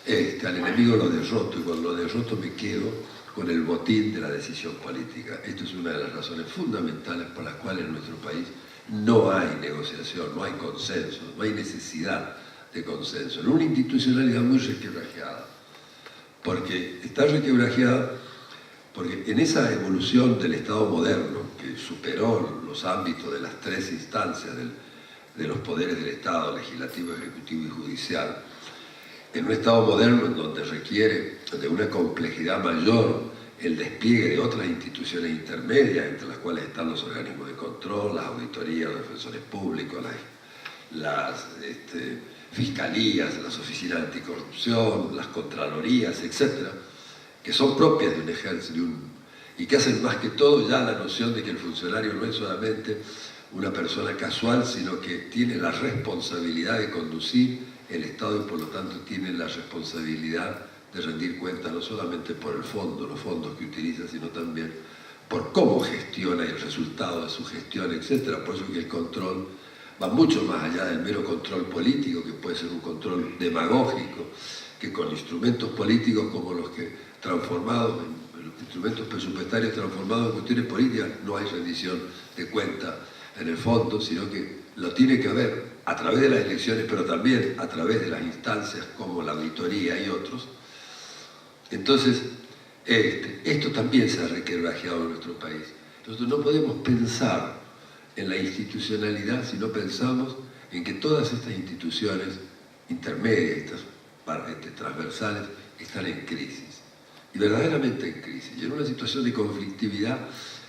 al enemigo lo derroto, y cuando lo derroto me quedo con el botín de la decisión política. Esto es una de las razones fundamentales por las cuales en nuestro país no hay negociación, no hay consenso, no hay necesidad de consenso. En una institucionalidad muy requebrajada, porque está requebrajada porque en esa evolución del Estado moderno, que superó los ámbitos de las tres instancias de los poderes del Estado, legislativo, ejecutivo y judicial, en un Estado moderno en donde requiere de una complejidad mayor el despliegue de otras instituciones intermedias, entre las cuales están los organismos de control, las auditorías, los defensores públicos, las fiscalías, las oficinas anticorrupción, las contralorías, etcétera, que son propias de un ejército y que hacen más que todo ya la noción de que el funcionario no es solamente una persona casual, sino que tiene la responsabilidad de conducir el Estado y por lo tanto tiene la responsabilidad de rendir cuentas no solamente por el fondo, los fondos que utiliza, sino también por cómo gestiona y el resultado de su gestión, etc. Por eso que el control va mucho más allá del mero control político, que puede ser un control demagógico, que con instrumentos políticos como los que transformados en los instrumentos presupuestarios transformados en cuestiones políticas no hay rendición de cuentas en el fondo, sino que lo tiene que haber a través de las elecciones, pero también a través de las instancias como la auditoría y otros. Entonces, esto también se ha requebrajeado en nuestro país. Nosotros no podemos pensar en la institucionalidad si no pensamos en que todas estas instituciones intermedias, estas transversales, están en crisis, y verdaderamente en crisis, y en una situación de conflictividad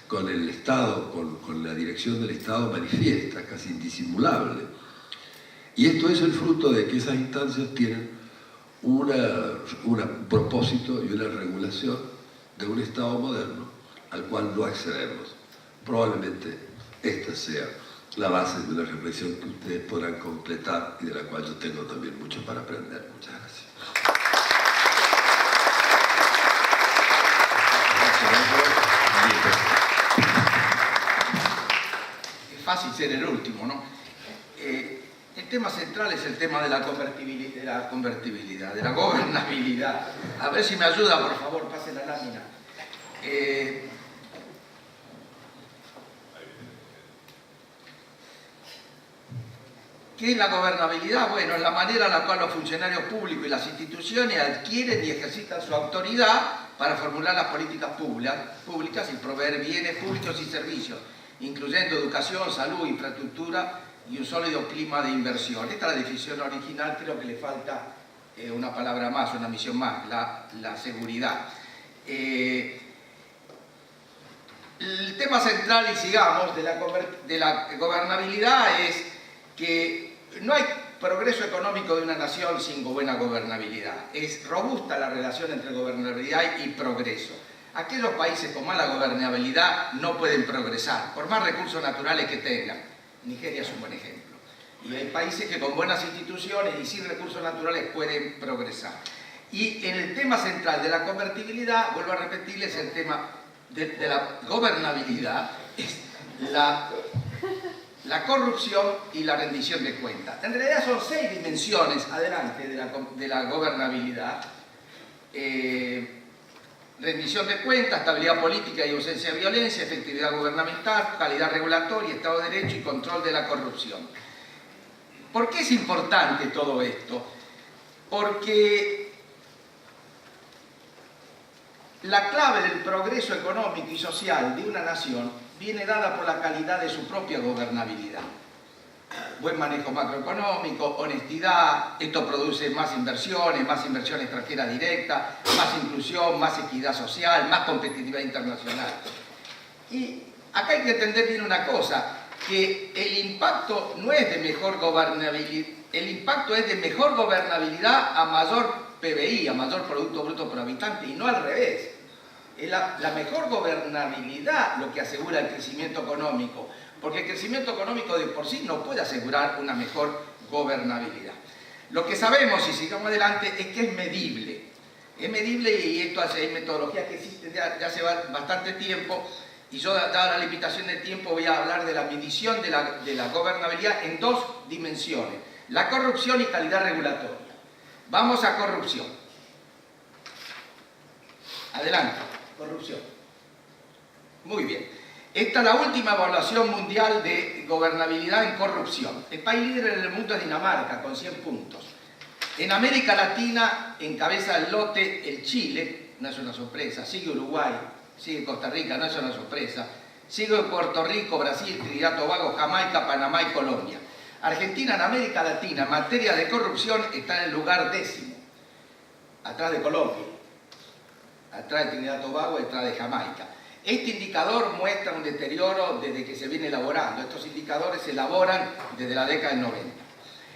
con el Estado, con la dirección del Estado manifiesta, casi indisimulable. Y esto es el fruto de que esas instancias tienen un propósito y una regulación de un Estado moderno al cual no accedemos. Probablemente esta sea la base de una reflexión que ustedes podrán completar y de la cual yo tengo también mucho para aprender. Muchas gracias. Es fácil ser el último, ¿no? El tema central es el tema de la convertibilidad, de la gobernabilidad. A ver si me ayuda, por favor, pase la lámina. ¿Qué es la gobernabilidad? Bueno, es la manera en la cual los funcionarios públicos y las instituciones adquieren y ejercitan su autoridad para formular las políticas públicas y proveer bienes públicos y servicios, incluyendo educación, salud, infraestructura y un sólido clima de inversión. Esta es la definición original, creo que le falta una palabra más, una misión más, la seguridad. El tema central, y sigamos, de la gobernabilidad es que no hay progreso económico de una nación sin buena gobernabilidad. Es robusta la relación entre gobernabilidad y progreso. Aquellos países con mala gobernabilidad no pueden progresar, por más recursos naturales que tengan. Nigeria es un buen ejemplo. Y hay países que con buenas instituciones y sin recursos naturales pueden progresar. Y en el tema central de la convertibilidad, vuelvo a repetirles, el tema de la gobernabilidad es la corrupción y la rendición de cuentas. En realidad son 6 dimensiones, adelante, de la gobernabilidad. Rendición de cuentas, estabilidad política y ausencia de violencia, efectividad gubernamental, calidad regulatoria, Estado de Derecho y control de la corrupción. ¿Por qué es importante todo esto? Porque la clave del progreso económico y social de una nación viene dada por la calidad de su propia gobernabilidad. Buen manejo macroeconómico, honestidad, esto produce más inversión extranjera directa, más inclusión, más equidad social, más competitividad internacional. Y acá hay que entender bien una cosa, que el impacto no es de mejor gobernabilidad, el impacto es de mejor gobernabilidad a mayor PBI, a mayor Producto Bruto por habitante, y no al revés. Es la mejor gobernabilidad lo que asegura el crecimiento económico, porque el crecimiento económico de por sí no puede asegurar una mejor gobernabilidad. Lo que sabemos, y sigamos adelante, es que es medible. Es medible, y esto hay metodologías que existen ya hace bastante tiempo, y yo, dada la limitación del tiempo, voy a hablar de la medición de la gobernabilidad en dos dimensiones: la corrupción y calidad regulatoria. Vamos a corrupción. Adelante, corrupción. Muy bien. Esta es la última evaluación mundial de gobernabilidad en corrupción. El país líder en el mundo es Dinamarca, con 100 puntos. En América Latina encabeza el lote el Chile, no es una sorpresa, sigue Uruguay, sigue Costa Rica, no es una sorpresa, sigue Puerto Rico, Brasil, Trinidad y Tobago, Jamaica, Panamá y Colombia. Argentina en América Latina en materia de corrupción está en el lugar 10º, atrás de Colombia, atrás de Trinidad y Tobago y atrás de Jamaica. Este indicador muestra un deterioro desde que se viene elaborando. Estos indicadores se elaboran desde la década del 90.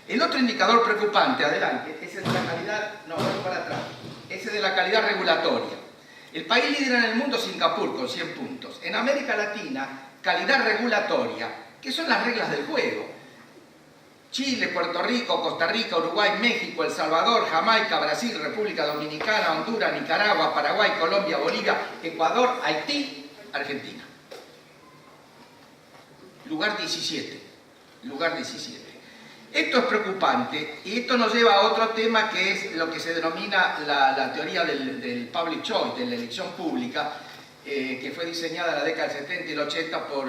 El otro indicador preocupante, adelante, es el de la calidad, no, vamos para atrás, ese de la calidad regulatoria. El país líder en el mundo es Singapur, con 100 puntos. En América Latina, calidad regulatoria, que son las reglas del juego. Chile, Puerto Rico, Costa Rica, Uruguay, México, El Salvador, Jamaica, Brasil, República Dominicana, Honduras, Nicaragua, Paraguay, Colombia, Bolivia, Ecuador, Haití, Argentina. Lugar 17. Lugar 17. Esto es preocupante, y esto nos lleva a otro tema, que es lo que se denomina la teoría del public choice, de la elección pública, que fue diseñada en la década del 70 y el 80 por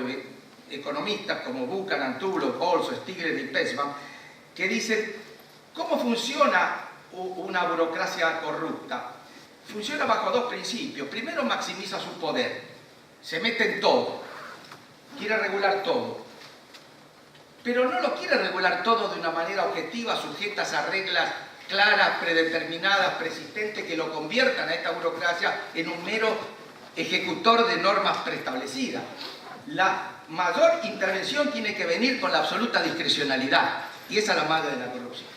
economistas como Buchanan, Tulloch, Olson, Stiglitz y Pesman, que dicen cómo funciona una burocracia corrupta. Funciona bajo dos principios. Primero, maximiza su poder, se mete en todo, quiere regular todo, pero no lo quiere regular todo de una manera objetiva, sujetas a reglas claras, predeterminadas, persistentes, que lo conviertan a esta burocracia en un mero ejecutor de normas preestablecidas. La mayor intervención tiene que venir con la absoluta discrecionalidad, y esa es la madre de la corrupción.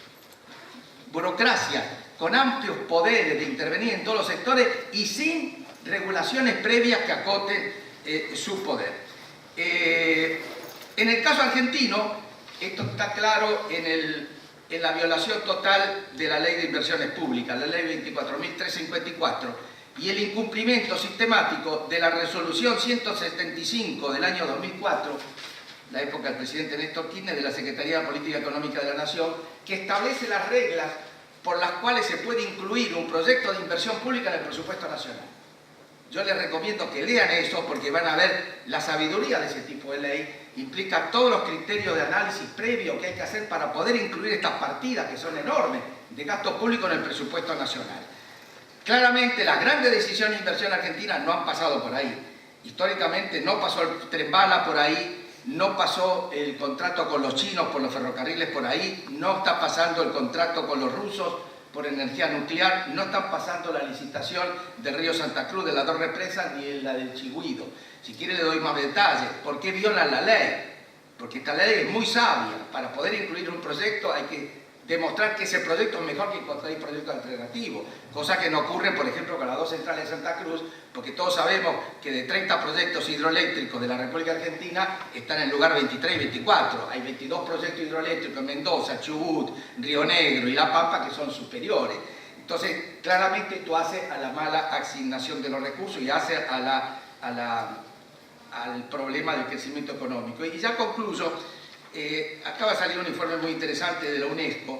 Burocracia con amplios poderes de intervenir en todos los sectores y sin regulaciones previas que acoten su poder. En el caso argentino, esto está claro en la violación total de la Ley de Inversiones Públicas, la Ley 24.354, y el incumplimiento sistemático de la Resolución 175 del año 2004, la época del presidente Néstor Kirchner, de la Secretaría de Política Económica de la Nación, que establece las reglas por las cuales se puede incluir un proyecto de inversión pública en el presupuesto nacional. Yo les recomiendo que lean eso, porque van a ver la sabiduría de ese tipo de ley. Implica todos los criterios de análisis previo que hay que hacer para poder incluir estas partidas, que son enormes, de gasto público en el presupuesto nacional. Claramente, las grandes decisiones de inversión argentina no han pasado por ahí. Históricamente no pasó el tren bala por ahí, no pasó el contrato con los chinos por los ferrocarriles por ahí, no está pasando el contrato con los rusos por energía nuclear, no están pasando la licitación del río Santa Cruz, de las dos represas, ni la del Chigüido. Si quiere le doy más detalles. ¿Por qué violan la ley? Porque esta ley es muy sabia. Para poder incluir un proyecto hay que demostrar que ese proyecto es mejor que cualquier proyecto alternativo, cosa que no ocurre, por ejemplo, con las dos centrales de Santa Cruz, porque todos sabemos que de 30 proyectos hidroeléctricos de la República Argentina están en el lugar 23 y 24. Hay 22 proyectos hidroeléctricos en Mendoza, Chubut, Río Negro y La Pampa que son superiores. Entonces, claramente esto hace a la mala asignación de los recursos y hace al problema del crecimiento económico. Y ya concluyo. Acaba de salir un informe muy interesante de la UNESCO,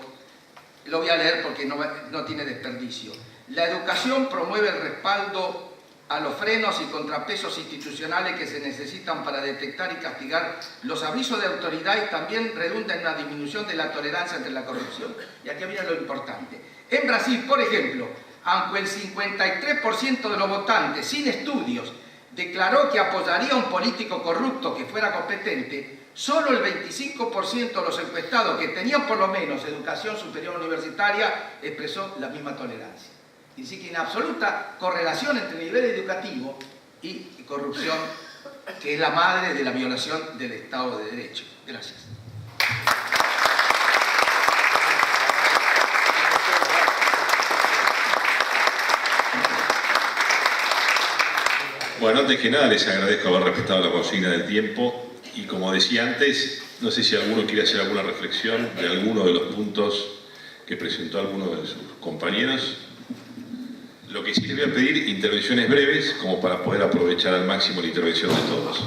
lo voy a leer porque no tiene desperdicio. La educación promueve el respaldo a los frenos y contrapesos institucionales que se necesitan para detectar y castigar los avisos de autoridad, y también redunda en una disminución de la tolerancia ante la corrupción. Y aquí viene lo importante. En Brasil, por ejemplo, aunque el 53% de los votantes, sin estudios, declaró que apoyaría a un político corrupto que fuera competente, solo el 25% de los encuestados que tenían por lo menos educación superior universitaria expresó la misma tolerancia. Es decir, que hay una absoluta correlación entre nivel educativo y corrupción, que es la madre de la violación del Estado de Derecho. Gracias. Bueno, antes que nada les agradezco haber respetado la consigna del tiempo y como decía antes, no sé si alguno quiere hacer alguna reflexión de alguno de los puntos que presentó alguno de sus compañeros. Lo que sí les voy a pedir, intervenciones breves, como para poder aprovechar al máximo la intervención de todos.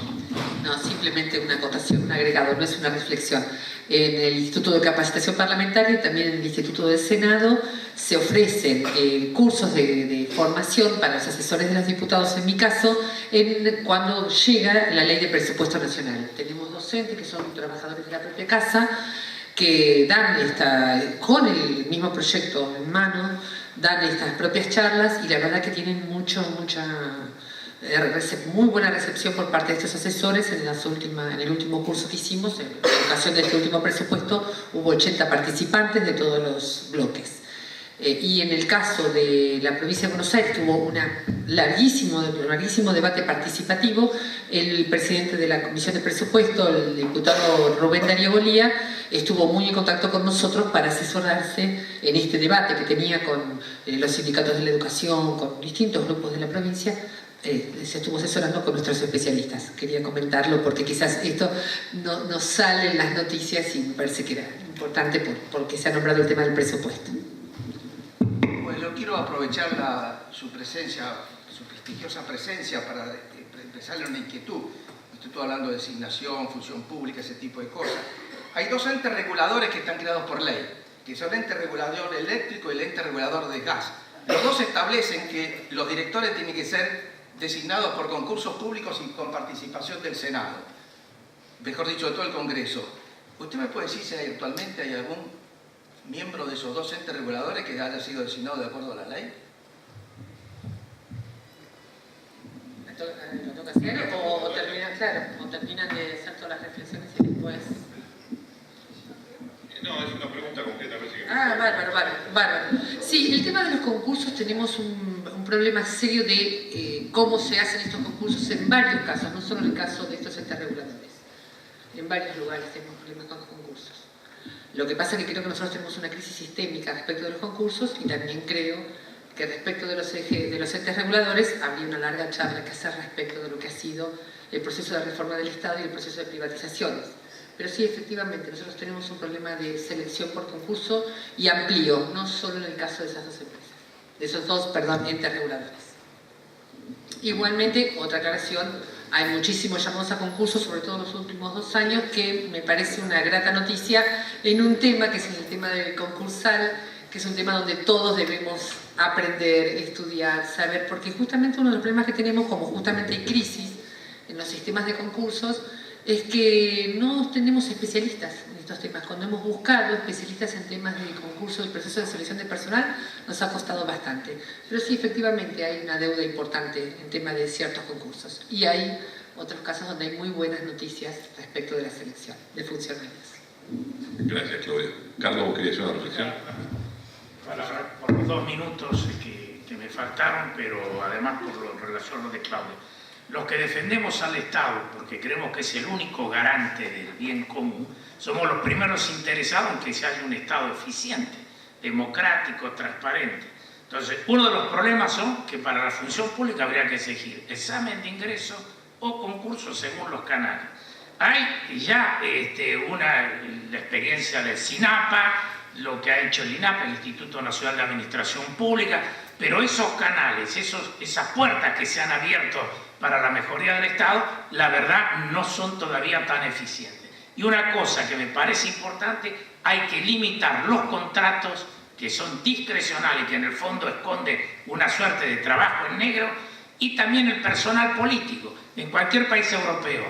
No, simplemente una acotación, un agregado, no es una reflexión. En el Instituto de Capacitación Parlamentaria y también en el Instituto del Senado se ofrecen cursos de formación para los asesores de los diputados, en mi caso, cuando llega la Ley de Presupuesto Nacional. Tenemos docentes que son trabajadores de la propia casa, que dan con el mismo proyecto en mano, dan estas propias charlas y la verdad que tienen muy buena recepción por parte de estos asesores. En el último curso que hicimos, en ocasión de este último presupuesto, hubo 80 participantes de todos los bloques. Y en el caso de la provincia de Buenos Aires, que hubo un larguísimo debate participativo, el presidente de la Comisión de Presupuesto, el diputado Rubén Darío Golía, estuvo muy en contacto con nosotros para asesorarse en este debate que tenía con los sindicatos de la educación, con distintos grupos de la provincia. Se estuvo asesorando con nuestros especialistas. Quería comentarlo porque quizás esto no sale en las noticias y me parece que era importante porque se ha nombrado el tema del presupuesto. Pues yo quiero aprovechar su presencia, su prestigiosa presencia para expresarle una inquietud. Estoy hablando de designación, función pública, ese tipo de cosas. Hay dos entes reguladores que están creados por ley, que son el ente regulador eléctrico y el ente regulador de gas. Los dos establecen que los directores tienen que ser designados por concursos públicos y con participación del Senado, mejor dicho, de todo el Congreso. ¿Usted me puede decir si actualmente hay algún miembro de esos dos entes reguladores que haya sido designado de acuerdo a la ley? ¿Lo toca hacer o terminan de hacer todas las reflexiones y después...? No, es una pregunta concreta. Bárbaro. Sí, el tema de los concursos tenemos un problema serio de cómo se hacen estos concursos en varios casos, no solo en el caso de estos entes reguladores. En varios lugares tenemos problemas con los concursos. Lo que pasa es que creo que nosotros tenemos una crisis sistémica respecto de los concursos y también creo que respecto de los entes reguladores habría una larga charla que hacer respecto de lo que ha sido el proceso de reforma del Estado y el proceso de privatizaciones. Pero sí, efectivamente, nosotros tenemos un problema de selección por concurso y amplio, no solo en el caso de esas dos empresas, de esos dos, entes reguladores. Igualmente, otra aclaración, hay muchísimos llamados a concursos, sobre todo en los últimos 2 años, que me parece una grata noticia en un tema que es el tema del concursal, que es un tema donde todos debemos aprender, estudiar, saber, porque justamente uno de los problemas que tenemos, como justamente hay crisis en los sistemas de concursos, es que no tenemos especialistas en estos temas. Cuando hemos buscado especialistas en temas de concurso, el proceso de selección de personal nos ha costado bastante. Pero sí, efectivamente, hay una deuda importante en temas de ciertos concursos. Y hay otros casos donde hay muy buenas noticias respecto de la selección de funcionarios. Gracias, Claudia. Carlos, ¿vos querías hacer una reflexión? Por los 2 minutos que me faltaron, pero además por relación a lo de Claudia. Los que defendemos al Estado, porque creemos que es el único garante del bien común, somos los primeros interesados en que se haya un Estado eficiente, democrático, transparente. Entonces, uno de los problemas son que para la función pública habría que exigir examen de ingreso o concurso según los canales. Hay ya la experiencia del SINAPA, lo que ha hecho el INAPA, el Instituto Nacional de Administración Pública, pero esos canales, esas puertas que se han abierto para la mejoría del Estado, la verdad no son todavía tan eficientes. Y una cosa que me parece importante, hay que limitar los contratos que son discrecionales y que en el fondo esconden una suerte de trabajo en negro, y también el personal político. En cualquier país europeo,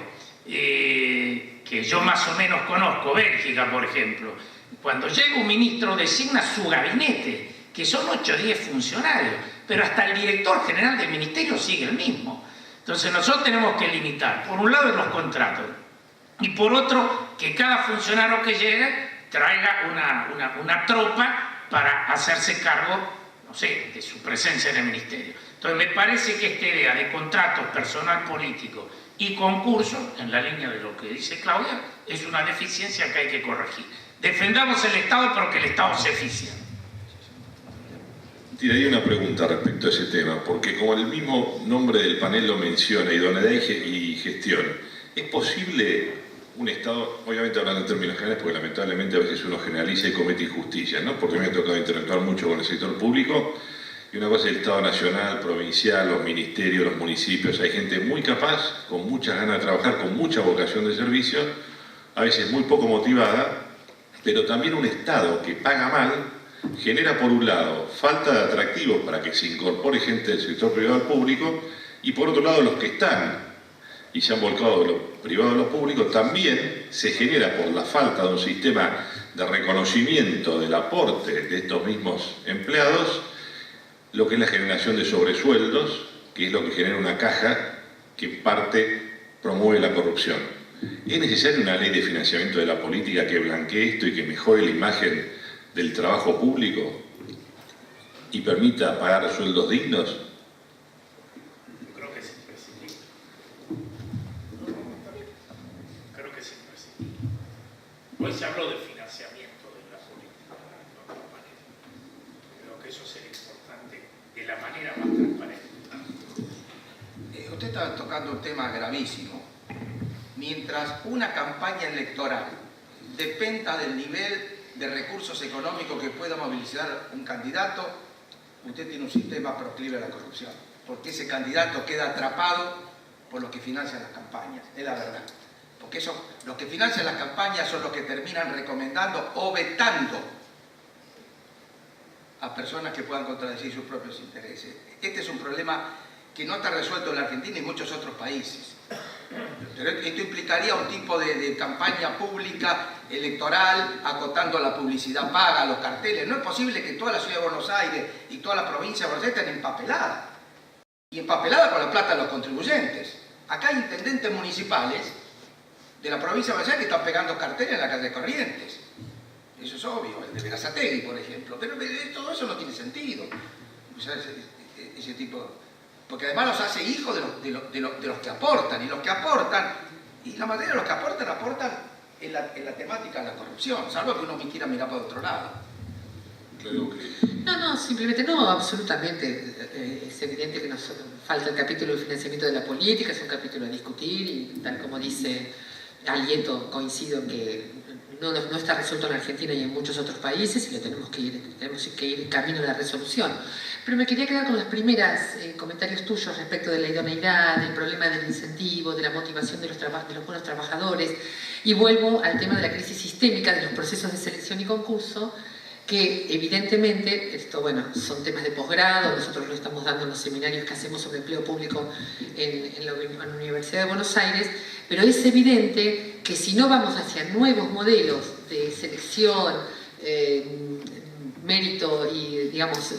que yo más o menos conozco, Bélgica por ejemplo, cuando llega un ministro designa su gabinete, que son 8 o 10 funcionarios, pero hasta el director general del ministerio sigue el mismo. Entonces nosotros tenemos que limitar, por un lado, los contratos, y por otro, que cada funcionario que llegue traiga una tropa para hacerse cargo, no sé, de su presencia en el ministerio. Entonces me parece que esta idea de contratos, personal político y concursos, en la línea de lo que dice Claudia, es una deficiencia que hay que corregir. Defendamos el Estado, pero que el Estado sea eficiente. Tiraría una pregunta respecto a ese tema, porque como el mismo nombre del panel lo menciona, idoneidad y gestión, ¿es posible un Estado, obviamente hablando en términos generales, porque lamentablemente a veces uno generaliza y comete injusticias, ¿no? Porque me ha tocado interactuar mucho con el sector público, y una cosa es el Estado nacional, provincial, los ministerios, los municipios, hay gente muy capaz, con muchas ganas de trabajar, con mucha vocación de servicio, a veces muy poco motivada, pero también un Estado que paga mal, genera por un lado falta de atractivos para que se incorpore gente del sector privado al público, y por otro lado los que están y se han volcado de lo privado a lo público, también se genera por la falta de un sistema de reconocimiento del aporte de estos mismos empleados, lo que es la generación de sobresueldos, que es lo que genera una caja que parte promueve la corrupción. ¿Es necesaria una ley de financiamiento de la política que blanquee esto y que mejore la imagen del trabajo público y permita pagar sueldos dignos? Yo creo que es imprescindible. Creo que es imprescindible. Hoy se habló del financiamiento de la política de otra manera. Creo que eso sería importante de la manera más transparente. Usted está tocando un tema gravísimo. Mientras una campaña electoral dependa del nivel de recursos económicos que pueda movilizar un candidato, usted tiene un sistema proclive a la corrupción, porque ese candidato queda atrapado por los que financian las campañas, es la verdad. Porque los que financian las campañas son los que terminan recomendando o vetando a personas que puedan contradecir sus propios intereses. Este es un problema que no está resuelto en la Argentina y en muchos otros países. Pero esto implicaría un tipo de campaña pública electoral, acotando la publicidad paga, los carteles. No es posible que toda la ciudad de Buenos Aires y toda la provincia de Buenos Aires estén empapeladas. Y empapeladas con la plata de los contribuyentes. Acá hay intendentes municipales de la provincia de Buenos Aires que están pegando carteles en la calle Corrientes. Eso es obvio, el de Berazategui, por ejemplo. Pero todo eso no tiene sentido. O sea, ese tipo... Porque además los hace hijos de los que aportan, y los que aportan, y la mayoría de los que aportan en la temática de la corrupción, salvo que uno me quiera mirar por otro lado. No, simplemente no, absolutamente. Es evidente que nos falta el capítulo del financiamiento de la política, es un capítulo a discutir, y tal como dice Alieto, coincido en que no está resuelto en Argentina y en muchos otros países, y tenemos que ir camino a la resolución. Pero me quería quedar con los primeros comentarios tuyos respecto de la idoneidad, del problema del incentivo, de la motivación de los buenos trabajadores, y vuelvo al tema de la crisis sistémica de los procesos de selección y concurso, que evidentemente, esto bueno, son temas de posgrado, nosotros lo estamos dando en los seminarios que hacemos sobre empleo público en la Universidad de Buenos Aires, pero es evidente que si no vamos hacia nuevos modelos de selección, mérito y, digamos,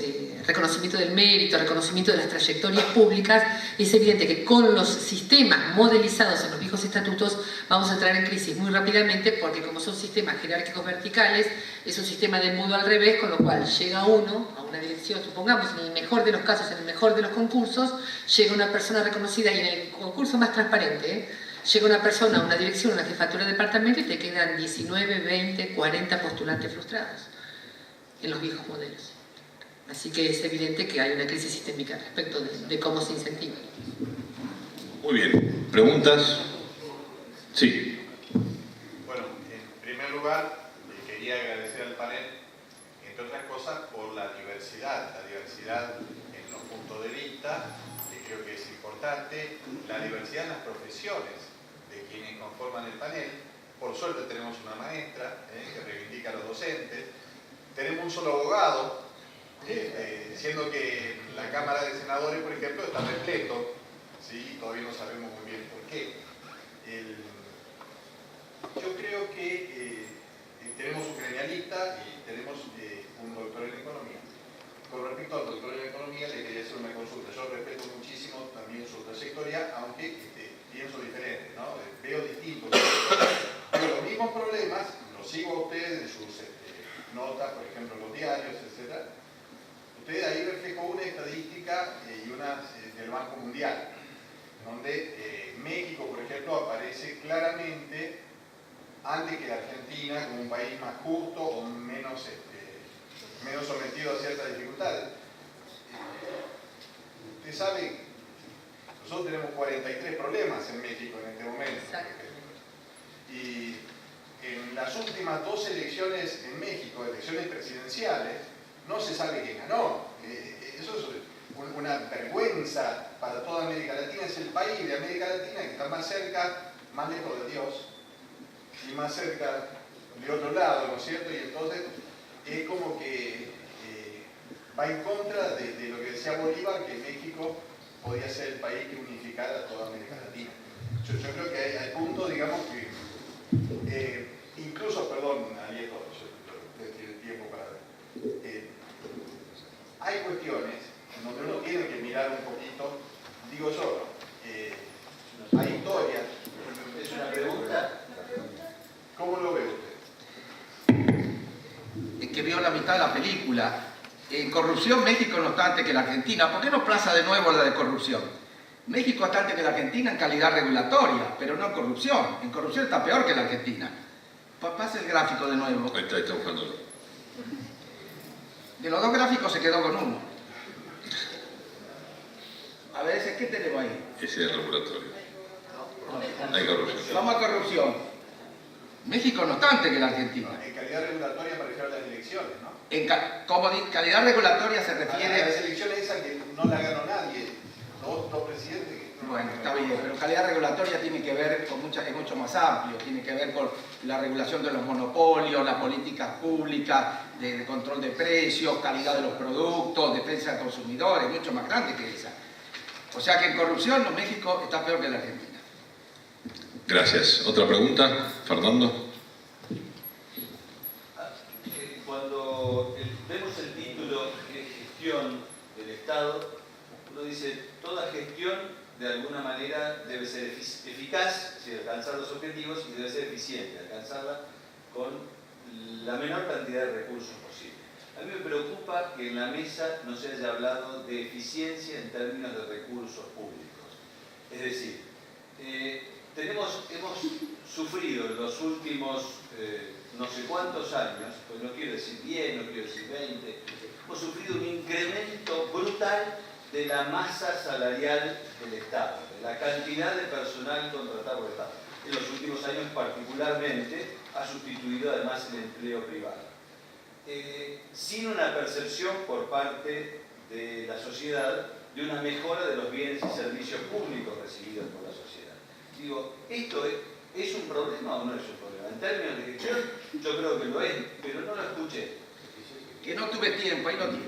reconocimiento del mérito, reconocimiento de las trayectorias públicas, es evidente que con los sistemas modelizados en los viejos estatutos vamos a entrar en crisis muy rápidamente, porque como son sistemas jerárquicos verticales, es un sistema del mundo al revés, con lo cual llega uno a una dirección, supongamos en el mejor de los casos, en el mejor de los concursos, llega una persona reconocida, y en el concurso más transparente, llega una persona a una dirección, a una jefatura de departamento, y te quedan 19, 20, 40 postulantes frustrados en los viejos modelos. Así que es evidente que hay una crisis sistémica respecto de cómo se incentiva. Muy bien. ¿Preguntas? Sí. Bueno, en primer lugar, quería agradecer al panel, entre otras cosas, por la diversidad en los puntos de vista, que creo que es importante, la diversidad en las profesiones de quienes conforman el panel. Por suerte tenemos una maestra que reivindica a los docentes. Tenemos un solo abogado, siendo que la Cámara de Senadores, por ejemplo, está repleto, ¿sí? Todavía no sabemos muy bien por qué. Yo creo que tenemos un generalista y tenemos un doctor en economía. Con respecto al doctor en economía, le quería hacer una consulta. Yo respeto muchísimo también su trayectoria, aunque pienso diferente, ¿no? Veo distintos. Pero los mismos problemas los sigo a ustedes en sus notas, por ejemplo, en los diarios, etc. Usted ahí reflejó una estadística y una del Banco Mundial, donde México, por ejemplo, aparece claramente antes que la Argentina como un país más justo o menos sometido a ciertas dificultades. Usted sabe, nosotros tenemos 43 problemas en México en este momento. Y en las últimas 2 elecciones en México, elecciones presidenciales, no se sabe quién ganó. Eso es una vergüenza para toda América Latina. Es el país de América Latina que está más cerca, más lejos de Dios, y más cerca de otro lado, ¿no es cierto? Y entonces es como que va en contra de lo que decía Bolívar, que México podía ser el país que unificara a toda América Latina. Yo creo que hay puntos, digamos, que incluso, perdón, Alieto, yo tiene tiempo para ver. Hay cuestiones en donde uno tiene que mirar un poquito, digo yo, hay historias. ¿Es una pregunta? ¿Cómo lo ve usted? Es que vio la mitad de la película. En corrupción México no está antes que la Argentina. ¿Por qué no plaza de nuevo la de corrupción? México está antes que la Argentina en calidad regulatoria, pero no en corrupción. En corrupción está peor que la Argentina. Pase el gráfico de nuevo. Ahí está buscándolo. De los 2 gráficos se quedó con uno. A ver, ¿ese qué tenemos ahí? Ese es el regulatorio. Hay corrupción. Vamos a corrupción. México no está antes que la Argentina. En calidad regulatoria me refiero a las elecciones, ¿no? Como calidad regulatoria se A refiere... las elecciones esas que no la ganó nadie, los presidentes que... Bueno, está bien, pero calidad regulatoria tiene que ver con es mucho más amplio, tiene que ver con la regulación de los monopolios, las políticas públicas de control de precios, calidad de los productos, defensa de consumidores, mucho más grande que esa. O sea que en corrupción México está peor que la Argentina. Gracias. ¿Otra pregunta? Fernando. Cuando vemos el título de gestión del Estado, uno dice, toda gestión de alguna manera debe ser eficaz, es decir, alcanzar los objetivos, y debe ser eficiente, alcanzarla con la menor cantidad de recursos posible. A mí me preocupa que en la mesa no se haya hablado de eficiencia en términos de recursos públicos. Es decir, hemos sufrido en los últimos no sé cuántos años, pues no quiero decir 10, no quiero decir 20, hemos sufrido un incremento brutal de la masa salarial del Estado, de la cantidad de personal contratado por el Estado. En los últimos años particularmente ha sustituido además el empleo privado. Sin una percepción por parte de la sociedad de una mejora de los bienes y servicios públicos recibidos por la sociedad. Digo, ¿esto es un problema o no es un problema? En términos de gestión, yo creo que lo es, pero no lo escuché. Que no tuve tiempo, ahí lo tiene.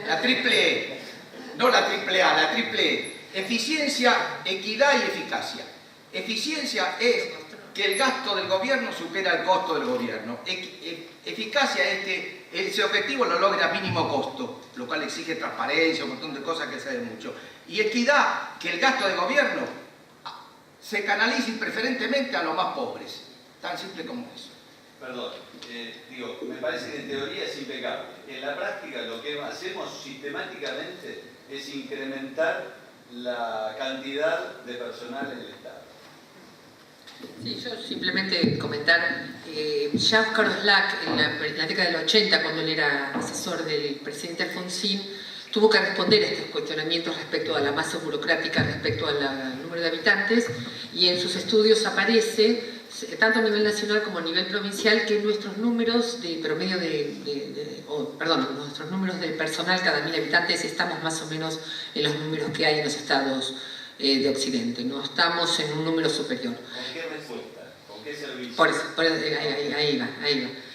La triple E, no la triple A, la triple E. Eficiencia, equidad y eficacia. Eficiencia es que el gasto del gobierno supera el costo del gobierno. Eficacia es que ese objetivo lo logra a mínimo costo, lo cual exige transparencia, un montón de cosas que se ven mucho. Y equidad, que el gasto del gobierno se canalice preferentemente a los más pobres. Tan simple como eso. Perdón, me parece que en teoría es impecable. En la práctica lo que hacemos sistemáticamente es incrementar la cantidad de personal en el Estado. Sí, yo simplemente comentar, ya Oscar Oslac en la década del 80, cuando él era asesor del presidente Alfonsín, tuvo que responder a estos cuestionamientos respecto a la masa burocrática, respecto al número de habitantes, y en sus estudios aparece, tanto a nivel nacional como a nivel provincial, que nuestros números de promedio nuestros números de personal cada 1000 habitantes estamos más o menos en los números que hay en los estados de Occidente, no estamos en un número superior. ¿Con qué respuesta? ¿Con qué servicio? Por eso, ahí va.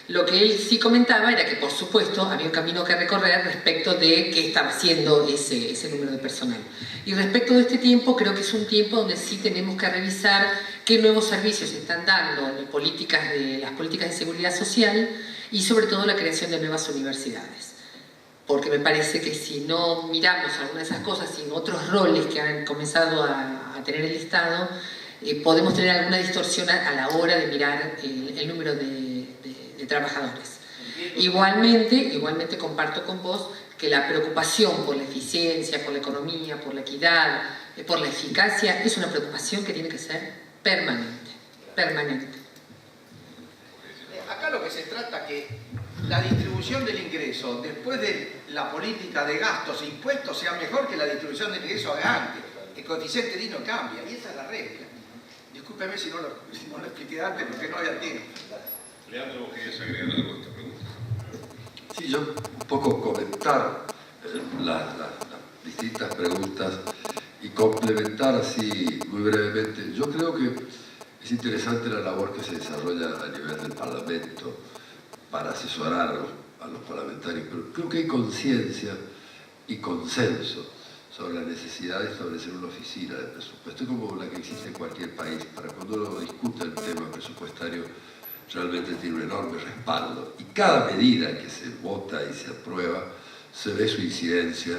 Lo que él sí comentaba era que, por supuesto, había un camino que recorrer respecto de qué estaba haciendo ese número de personal. Y respecto de este tiempo, creo que es un tiempo donde sí tenemos que revisar qué nuevos servicios se están dando en las políticas de seguridad social y, sobre todo, la creación de nuevas universidades. Porque me parece que si no miramos algunas de esas cosas y en otros roles que han comenzado a tener el Estado, podemos tener alguna distorsión a la hora de mirar el número de trabajadores. Igualmente comparto con vos que la preocupación por la eficiencia, por la economía, por la equidad, por la eficacia, es una preocupación que tiene que ser permanente. Acá lo que se trata que la distribución del ingreso después de la política de gastos e impuestos sea mejor que la distribución del ingreso de antes. El coeficiente D no cambia, y esa es la regla. Discúlpeme si no lo expliqué antes porque no había tiempo. Leandro, ¿vos querías agregar algo a esta pregunta? Sí, yo un poco comentar las distintas preguntas y complementar así muy brevemente. Yo creo que es interesante la labor que se desarrolla a nivel del Parlamento para asesorar a los parlamentarios, pero creo que hay conciencia y consenso sobre la necesidad de establecer una oficina de presupuesto como la que existe en cualquier país, para cuando uno discute el tema presupuestario realmente tiene un enorme respaldo. Y cada medida que se vota y se aprueba se ve su incidencia,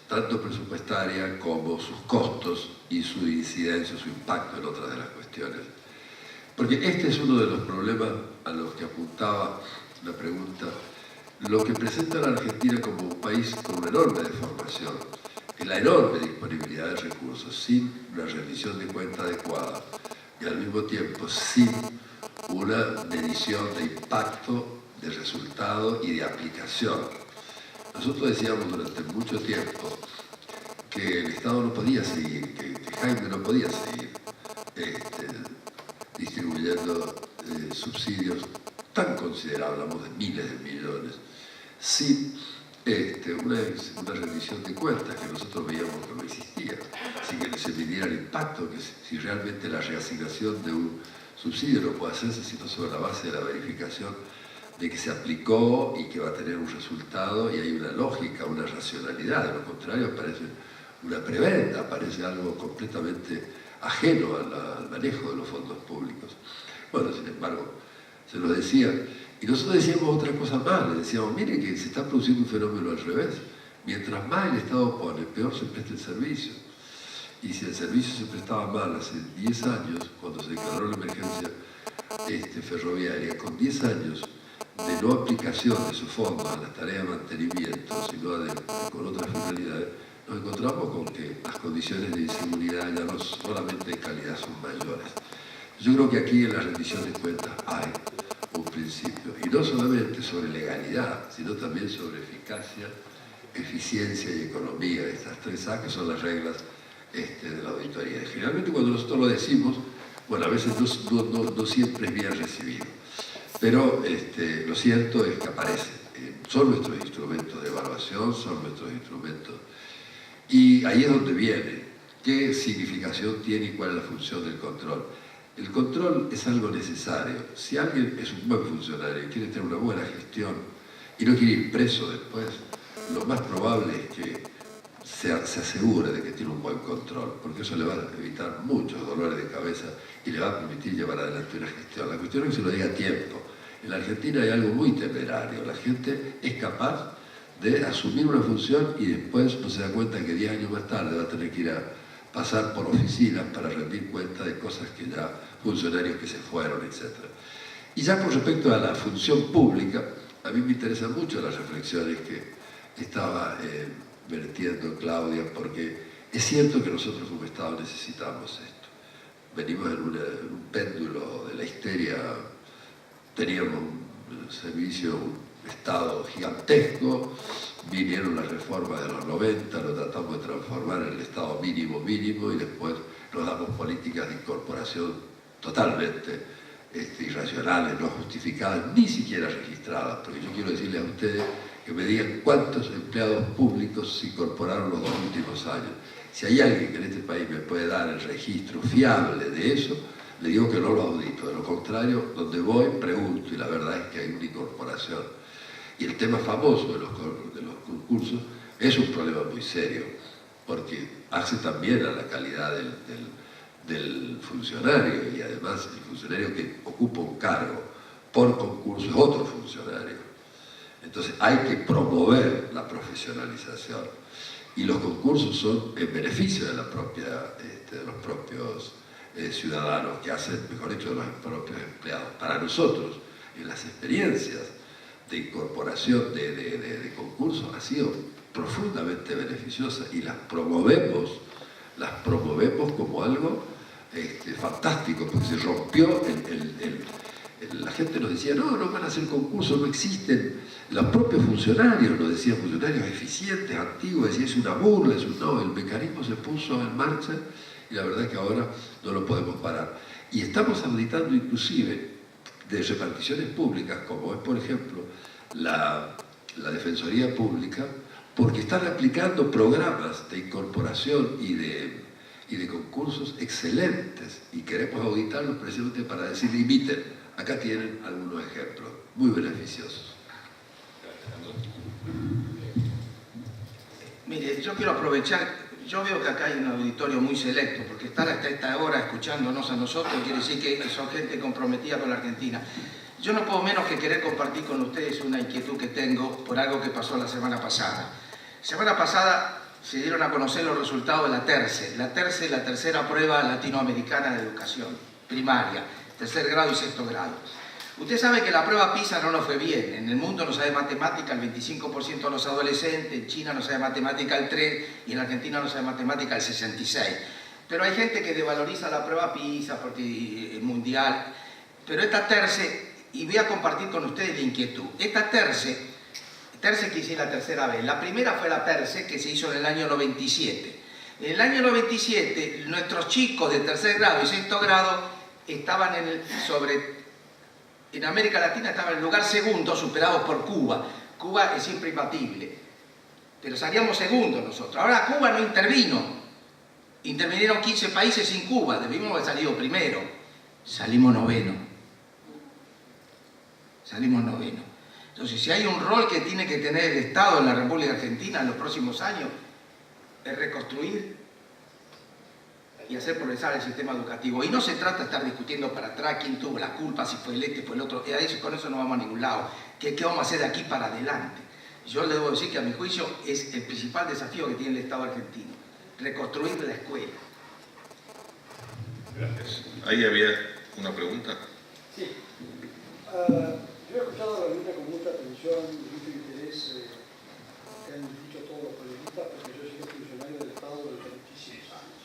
tanto presupuestaria como sus costos y su incidencia, su impacto en otras de las cuestiones. Porque este es uno de los problemas a los que apuntaba la pregunta. Lo que presenta a la Argentina como un país con una enorme deformación es la enorme disponibilidad de recursos, sin una rendición de cuenta adecuada y al mismo tiempo sin una medición de impacto, de resultado y de aplicación. Nosotros decíamos durante mucho tiempo que el Estado no podía seguir, que Jaime no podía seguir distribuyendo subsidios tan considerables, hablamos de miles de millones, sin una rendición de cuentas que nosotros veíamos que no existía, sin que se midiera el impacto, que si realmente la reasignación de un subsidio no puede hacerse sino sobre la base de la verificación de que se aplicó y que va a tener un resultado y hay una lógica, una racionalidad. De lo contrario parece una prebenda, parece algo completamente ajeno al manejo de los fondos públicos. Bueno, sin embargo, se nos decía, y nosotros decíamos otra cosa más, le decíamos, mire que se está produciendo un fenómeno al revés. Mientras más el Estado pone, peor se presta el servicio. Y si el servicio se prestaba mal hace 10 años, cuando se declaró la emergencia ferroviaria, con 10 años de no aplicación de esos fondos a la tarea de mantenimiento, sino con otras finalidades, nos encontramos con que las condiciones de inseguridad ya no solamente de calidad son mayores. Yo creo que aquí en la rendición de cuentas hay un principio, y no solamente sobre legalidad, sino también sobre eficacia, eficiencia y economía. Estas tres A que son las reglas de la auditoría. Y generalmente cuando nosotros lo decimos, bueno, a veces no siempre es bien recibido, pero lo cierto es que aparece. Son nuestros instrumentos de evaluación, son nuestros instrumentos. Y ahí es donde viene, qué significación tiene y cuál es la función del control. El control es algo necesario. Si alguien es un buen funcionario y quiere tener una buena gestión y no quiere ir preso después, lo más probable es que se asegure de que tiene un buen control, porque eso le va a evitar muchos dolores de cabeza y le va a permitir llevar adelante una gestión. La cuestión es que se lo diga a tiempo. En la Argentina hay algo muy temerario. La gente es capaz de asumir una función y después no se da cuenta que 10 años más tarde va a tener que ir a pasar por oficinas para rendir cuenta de cosas que ya, funcionarios que se fueron, etc. Y ya con respecto a la función pública, a mí me interesan mucho las reflexiones que estaba vertiendo Claudia, porque es cierto que nosotros como Estado necesitamos esto. Venimos en un péndulo de la histeria, teníamos un servicio, un Estado gigantesco, vinieron las reformas de los 90, lo tratamos de transformar en el Estado mínimo y después nos damos políticas de incorporación totalmente irracionales, no justificadas, ni siquiera registradas, porque yo quiero decirle a ustedes que me digan cuántos empleados públicos se incorporaron los 2 últimos años. Si hay alguien que en este país me puede dar el registro fiable de eso, le digo que no lo audito. De lo contrario, donde voy, pregunto, y la verdad es que hay una incorporación. Y el tema famoso de los concursos es un problema muy serio, porque hace también a la calidad del funcionario, y además el funcionario que ocupa un cargo por concurso es otro funcionario. Entonces hay que promover la profesionalización, y los concursos son en beneficio de los propios ciudadanos, que hacen, mejor dicho, de los propios empleados. Para nosotros, en las experiencias de incorporación de concursos ha sido profundamente beneficiosa y las promovemos como algo fantástico, porque se rompió la gente nos decía, no van a hacer concursos, no existen. Los propios funcionarios nos decían, funcionarios eficientes, antiguos, decían, es una burla, no, el mecanismo se puso en marcha y la verdad es que ahora no lo podemos parar. Y estamos auditando inclusive de reparticiones públicas, como es por ejemplo la Defensoría Pública, porque están aplicando programas de incorporación y de concursos excelentes, y queremos auditarlos precisamente para decir, imiten, acá tienen algunos ejemplos muy beneficiosos. Mire, yo quiero aprovechar, yo veo que acá hay un auditorio muy selecto, porque estar hasta esta hora escuchándonos a nosotros quiere decir que son gente comprometida con la Argentina. Yo no puedo menos que querer compartir con ustedes una inquietud que tengo por algo que pasó la semana pasada. La semana pasada se dieron a conocer los resultados de la TERCE. La TERCE es la tercera prueba latinoamericana de educación primaria, tercer grado y sexto grado. Usted sabe que la prueba PISA no nos fue bien. En el mundo no sabe matemática el 25% de los adolescentes, en China no sabe matemática el 3% y en Argentina no sabe matemática el 66%. Pero hay gente que desvaloriza la prueba PISA porque es mundial. Pero esta TERCE, y voy a compartir con ustedes la inquietud, esta TERCE que hice la tercera vez, la primera fue la TERCE que se hizo en el año 97. En el año 97 nuestros chicos de tercer grado y sexto grado estaban en América Latina estaban en el lugar segundo, superados por Cuba. Cuba es siempre imbatible, pero salíamos segundos nosotros. Ahora Cuba no intervino, intervinieron 15 países sin Cuba, debimos haber salido primero, salimos noveno. Entonces, si hay un rol que tiene que tener el Estado en la República Argentina en los próximos años, es reconstruir y hacer progresar el sistema educativo. Y no se trata de estar discutiendo para atrás quién tuvo la culpa, si fue el este, fue el otro. Con eso no vamos a ningún lado. ¿Qué vamos a hacer de aquí para adelante? Yo le debo decir que a mi juicio es el principal desafío que tiene el Estado argentino. Reconstruir la escuela. Gracias. Ahí había una pregunta. Sí. Yo he escuchado la reunión con mucha atención y mucho interés que han dicho todos los periodistas, porque yo he sido funcionario del Estado durante muchísimos años.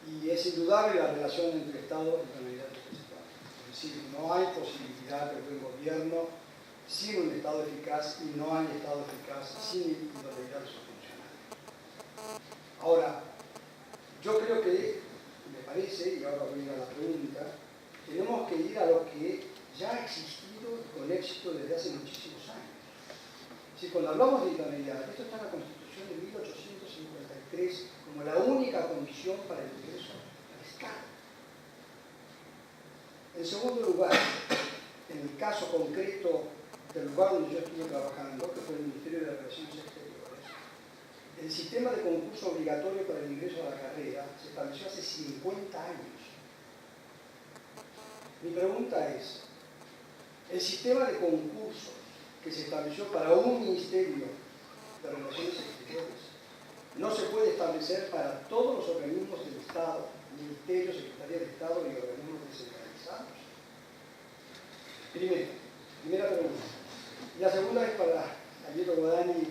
Y es indudable la relación entre Estado y comunidad eclesiástica. Es decir, no hay posibilidad de buen gobierno sin un Estado eficaz y no hay Estado eficaz sin idoneidad de sus funcionarios. Ahora, yo creo que, me parece, y ahora voy a ir a la pregunta, tenemos que ir a lo que ya ha existido con éxito desde hace muchísimos años. Si cuando hablamos de idoneidad, esto está en la Constitución de 1853 como la única condición para el ingreso al Estado. En segundo lugar, en el caso concreto del lugar donde yo estuve trabajando, que fue el Ministerio de Relaciones Exteriores, el sistema de concurso obligatorio para el ingreso a la carrera se estableció hace 50 años. Mi pregunta es, el sistema de concursos que se estableció para un Ministerio de Relaciones Exteriores no se puede establecer para todos los organismos del Estado, ministerios, secretarías de Estado y organismos descentralizados. Primera pregunta. Y la segunda es para Agnello Guadagni,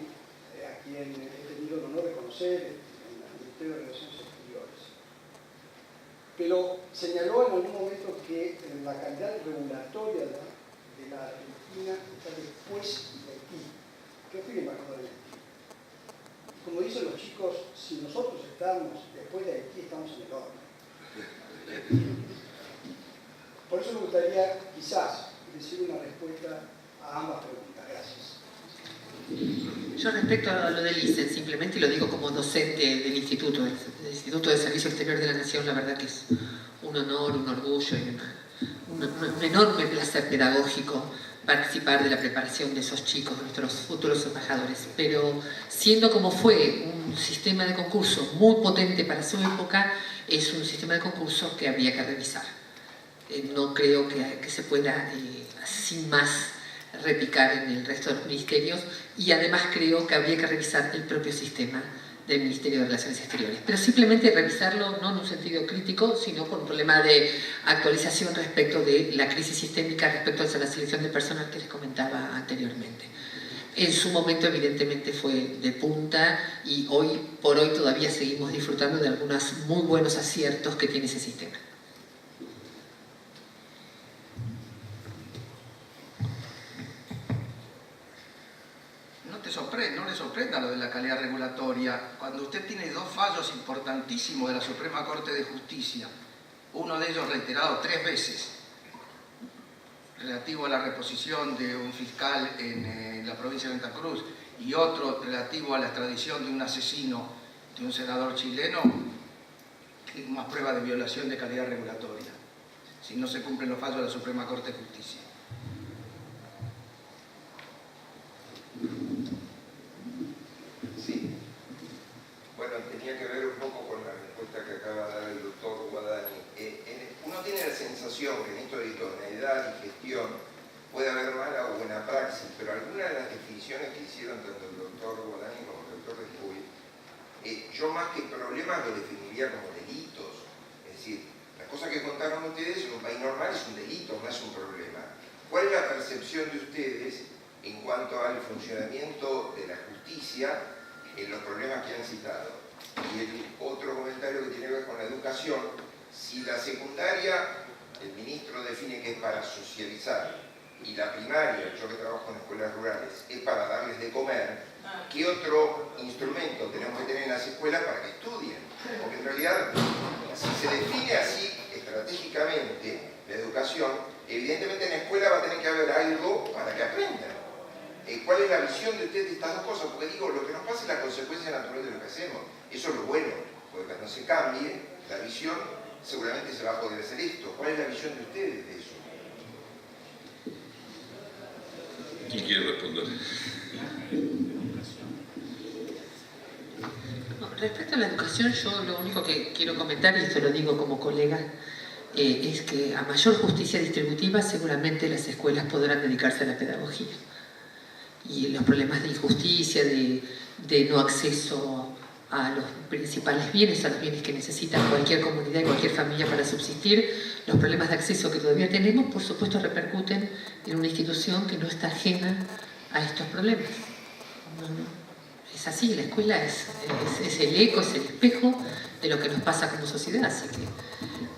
a quien he tenido el honor de conocer en el Ministerio de Relaciones Exteriores. Pero señaló en algún momento que la calidad regulatoria de la Argentina está después de Haití. Yo fui embajador de Haití. Como dicen los chicos, si nosotros estamos después de Haití, estamos en el horno. Por eso me gustaría, quizás, decir una respuesta a ambas preguntas. Gracias. Yo respecto a lo del ICE, simplemente lo digo como docente del Instituto de Servicio Exterior de la Nación, la verdad que es un honor, un orgullo y un enorme placer pedagógico participar de la preparación de esos chicos, nuestros futuros embajadores. Pero siendo como fue un sistema de concurso muy potente para su época, es un sistema de concurso que habría que revisar. No creo que se pueda, sin más, replicar en el resto de los ministerios, y además creo que habría que revisar el propio sistema del Ministerio de Relaciones Exteriores. Pero simplemente revisarlo no en un sentido crítico, sino con un problema de actualización respecto de la crisis sistémica, respecto a la selección de personal que les comentaba anteriormente. En su momento evidentemente fue de punta y hoy por hoy todavía seguimos disfrutando de algunos muy buenos aciertos que tiene ese sistema. no le sorprenda lo de la calidad regulatoria. Cuando usted tiene dos fallos importantísimos de la Suprema Corte de Justicia, uno de ellos reiterado 3 veces, relativo a la reposición de un fiscal en la provincia de Santa Cruz, y otro relativo a la extradición de un asesino de un senador chileno, que es más prueba de violación de calidad regulatoria, si no se cumplen los fallos de la Suprema Corte de Justicia. Sí. Bueno, tenía que ver un poco con la respuesta que acaba de dar el doctor Guadani. Uno tiene la sensación que en esto de idoneidad y gestión puede haber mala o buena praxis, pero algunas de las definiciones que hicieron tanto el doctor Guadani como el doctor Despuy, yo más que problemas lo definiría como delitos. Es decir, la cosa que contaron ustedes en un país normal es un delito, no es un problema. ¿Cuál es la percepción de ustedes en cuanto al funcionamiento de la justicia en los problemas que han citado? Y el otro comentario que tiene que ver con la educación: si la secundaria, el ministro define que es para socializar, y la primaria, yo que trabajo en escuelas rurales, es para darles de comer, ¿qué otro instrumento tenemos que tener en las escuelas para que estudien? Porque en realidad, si se define así estratégicamente la educación, evidentemente en la escuela va a tener que haber algo para que aprendan. ¿Cuál es la visión de ustedes de estas dos cosas? Porque digo, lo que nos pasa es la consecuencia natural de lo que hacemos. Eso es lo bueno, porque cuando se cambie la visión, seguramente se va a poder hacer esto. ¿Cuál es la visión de ustedes de eso? ¿Quién quiere responder? Respecto a la educación, yo lo único que quiero comentar, y esto lo digo como colega, es que a mayor justicia distributiva seguramente las escuelas podrán dedicarse a la pedagogía. Y los problemas de injusticia, de no acceso a los principales bienes, a los bienes que necesita cualquier comunidad y cualquier familia para subsistir, los problemas de acceso que todavía tenemos, por supuesto, repercuten en una institución que no está ajena a estos problemas. Es así, la escuela es el eco, es el espejo de lo que nos pasa como sociedad, así que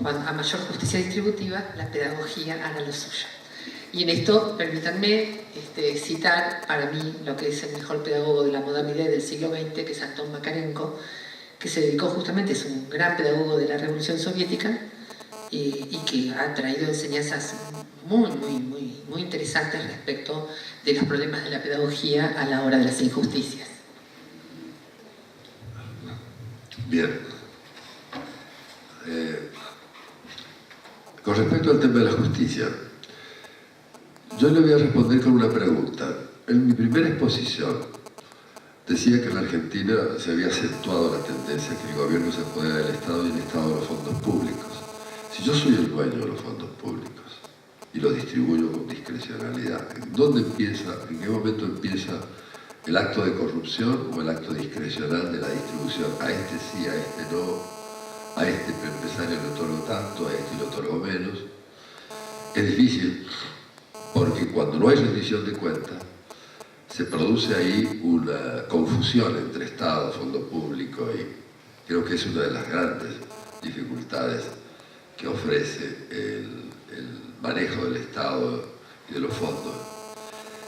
a mayor justicia distributiva, la pedagogía hará lo suyo. Y en esto, permítanme citar para mí lo que es el mejor pedagogo de la modernidad del siglo XX, que es Anton Makarenko, que se dedicó justamente, es un gran pedagogo de la Revolución Soviética y que ha traído enseñanzas muy interesantes respecto de los problemas de la pedagogía a la hora de las injusticias. Bien. Con respecto al tema de la justicia, yo le voy a responder con una pregunta. En mi primera exposición decía que en la Argentina se había acentuado la tendencia que el gobierno se apodera del Estado y el Estado de los fondos públicos. Si yo soy el dueño de los fondos públicos y los distribuyo con discrecionalidad, ¿en qué momento empieza el acto de corrupción o el acto discrecional de la distribución? A este sí, a este no, a este empresario le otorgo tanto, a este le otorgo menos. Es difícil, porque cuando no hay rendición de cuentas, se produce ahí una confusión entre Estado, fondo público, y creo que es una de las grandes dificultades que ofrece el manejo del Estado y de los fondos.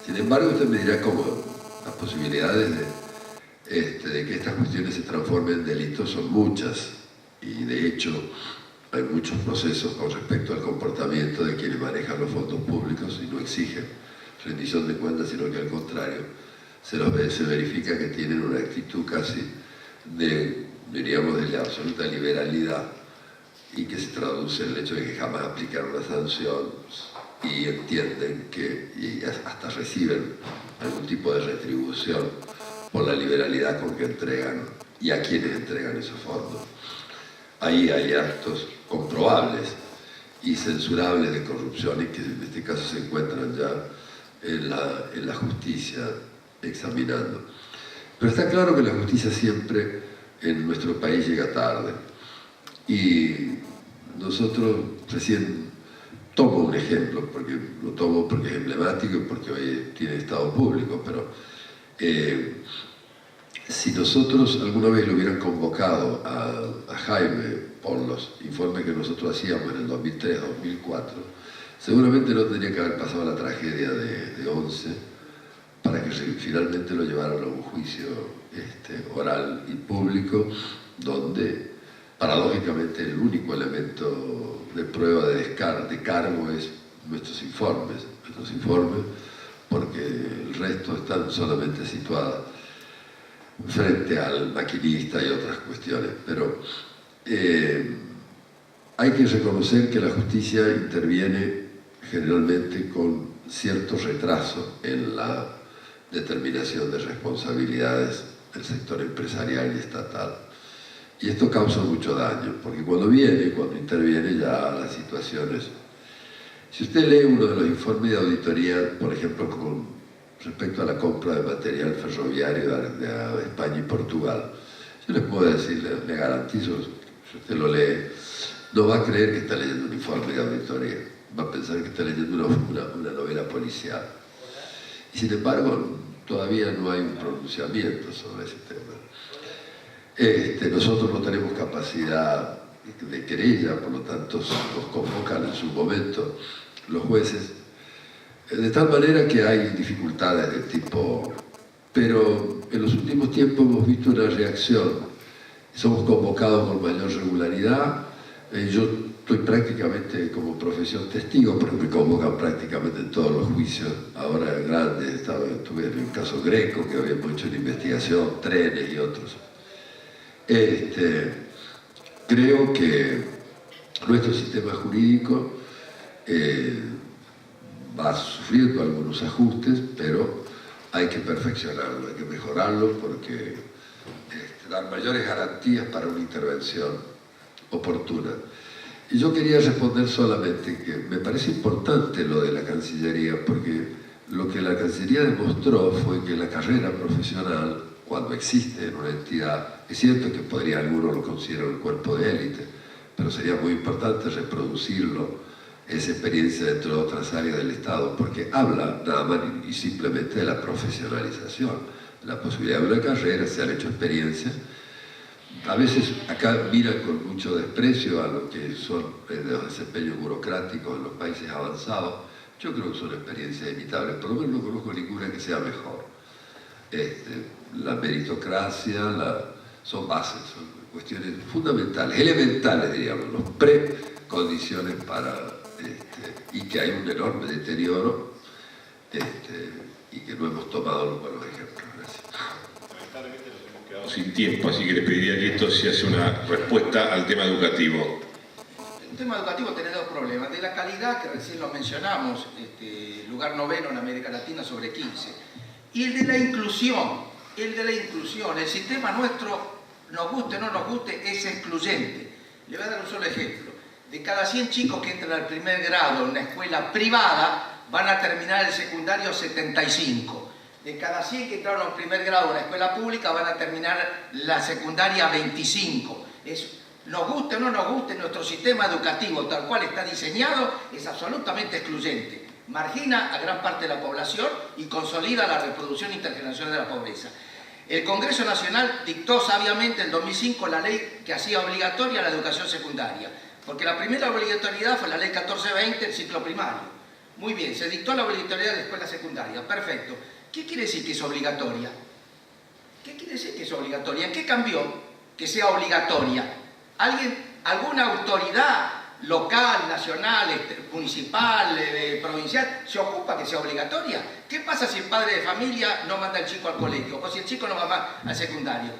Sin embargo, usted me dirá cómo las posibilidades de que estas cuestiones se transformen en delitos son muchas, y de hecho hay muchos procesos con respecto al comportamiento de quienes manejan los fondos públicos y no exigen rendición de cuentas, sino que al contrario se verifica que tienen una actitud casi diríamos, de la absoluta liberalidad, y que se traduce en el hecho de que jamás aplican una sanción y entienden y hasta reciben algún tipo de retribución por la liberalidad con que entregan y a quienes entregan esos fondos. Ahí hay actos comprobables y censurables de corrupción y que en este caso se encuentran ya en la justicia examinando. Pero está claro que la justicia siempre en nuestro país llega tarde. Y nosotros recién tomo un ejemplo, porque lo tomo porque es emblemático y porque hoy tiene Estado público, pero si nosotros alguna vez lo hubieran convocado a Jaime por los informes que nosotros hacíamos en el 2003, 2004, seguramente no tendría que haber pasado la tragedia de 11, para que finalmente lo llevaran a un juicio oral y público, donde paradójicamente el único elemento de prueba de cargo es nuestros informes, porque el resto están solamente situadas frente al maquinista y otras cuestiones. Pero hay que reconocer que la justicia interviene generalmente con cierto retraso en la determinación de responsabilidades del sector empresarial y estatal. Y esto causa mucho daño, porque cuando interviene ya las situaciones. Si usted lee uno de los informes de auditoría, por ejemplo, con respecto a la compra de material ferroviario de España y Portugal, yo les puedo decir, le garantizo, si usted lo lee, no va a creer que está leyendo un informe de auditoría, va a pensar que está leyendo una novela policial. Y sin embargo, todavía no hay un pronunciamiento sobre ese tema. Nosotros no tenemos capacidad de querella, por lo tanto nos convocan en su momento los jueces, de tal manera que hay dificultades de tipo... Pero en los últimos tiempos hemos visto una reacción, somos convocados con mayor regularidad. Yo estoy prácticamente como profesión testigo, porque me convocan prácticamente en todos los juicios, ahora grandes. Estuve en el caso Greco, que habíamos hecho una investigación, trenes y otros. Creo que nuestro sistema jurídico va sufriendo algunos ajustes, pero hay que perfeccionarlo, hay que mejorarlo, porque dar mayores garantías para una intervención oportuna. Y yo quería responder solamente que me parece importante lo de la Cancillería, porque lo que la Cancillería demostró fue que la carrera profesional, cuando existe en una entidad, es cierto que podría algunos lo considerar un cuerpo de élite, pero sería muy importante reproducirlo, esa experiencia dentro de otras áreas del Estado, porque habla nada más y simplemente de la profesionalización, la posibilidad de una carrera, se han hecho experiencias. A veces acá miran con mucho desprecio a lo que son los desempeños burocráticos en los países avanzados. Yo creo que son experiencias imitables, por lo menos no conozco ninguna que sea mejor. La meritocracia son bases, son cuestiones fundamentales, elementales, diríamos, los precondiciones para... y que hay un enorme deterioro y que no hemos tomado los buenos ejemplos. Gracias. Lamentablemente nos hemos quedado sin tiempo, así que les pediría que esto se hace una respuesta al tema educativo. El tema educativo tiene dos problemas. De la calidad, que recién lo mencionamos, lugar 9º en América Latina sobre 15. Y el de la inclusión. El sistema nuestro, nos guste o no nos guste, es excluyente. Le voy a dar un solo ejemplo. De cada 100 chicos que entran al primer grado en una escuela privada, van a terminar el secundario 75. De cada 100 que entraron al primer grado en una escuela pública, van a terminar la secundaria 25. Nos guste o no nos guste, nuestro sistema educativo, tal cual está diseñado, es absolutamente excluyente. Margina a gran parte de la población y consolida la reproducción intergeneracional de la pobreza. El Congreso Nacional dictó sabiamente en 2005 la ley que hacía obligatoria la educación secundaria, porque la primera obligatoriedad fue la ley 1420, el ciclo primario. Muy bien, se dictó la obligatoriedad de la escuela secundaria, perfecto. ¿Qué quiere decir que es obligatoria? ¿Qué quiere decir que es obligatoria? ¿En qué cambió que sea obligatoria? ¿Alguna autoridad local, nacional, municipal, provincial, se ocupa que sea obligatoria? ¿Qué pasa si el padre de familia no manda al chico al colegio o si el chico no va al secundario?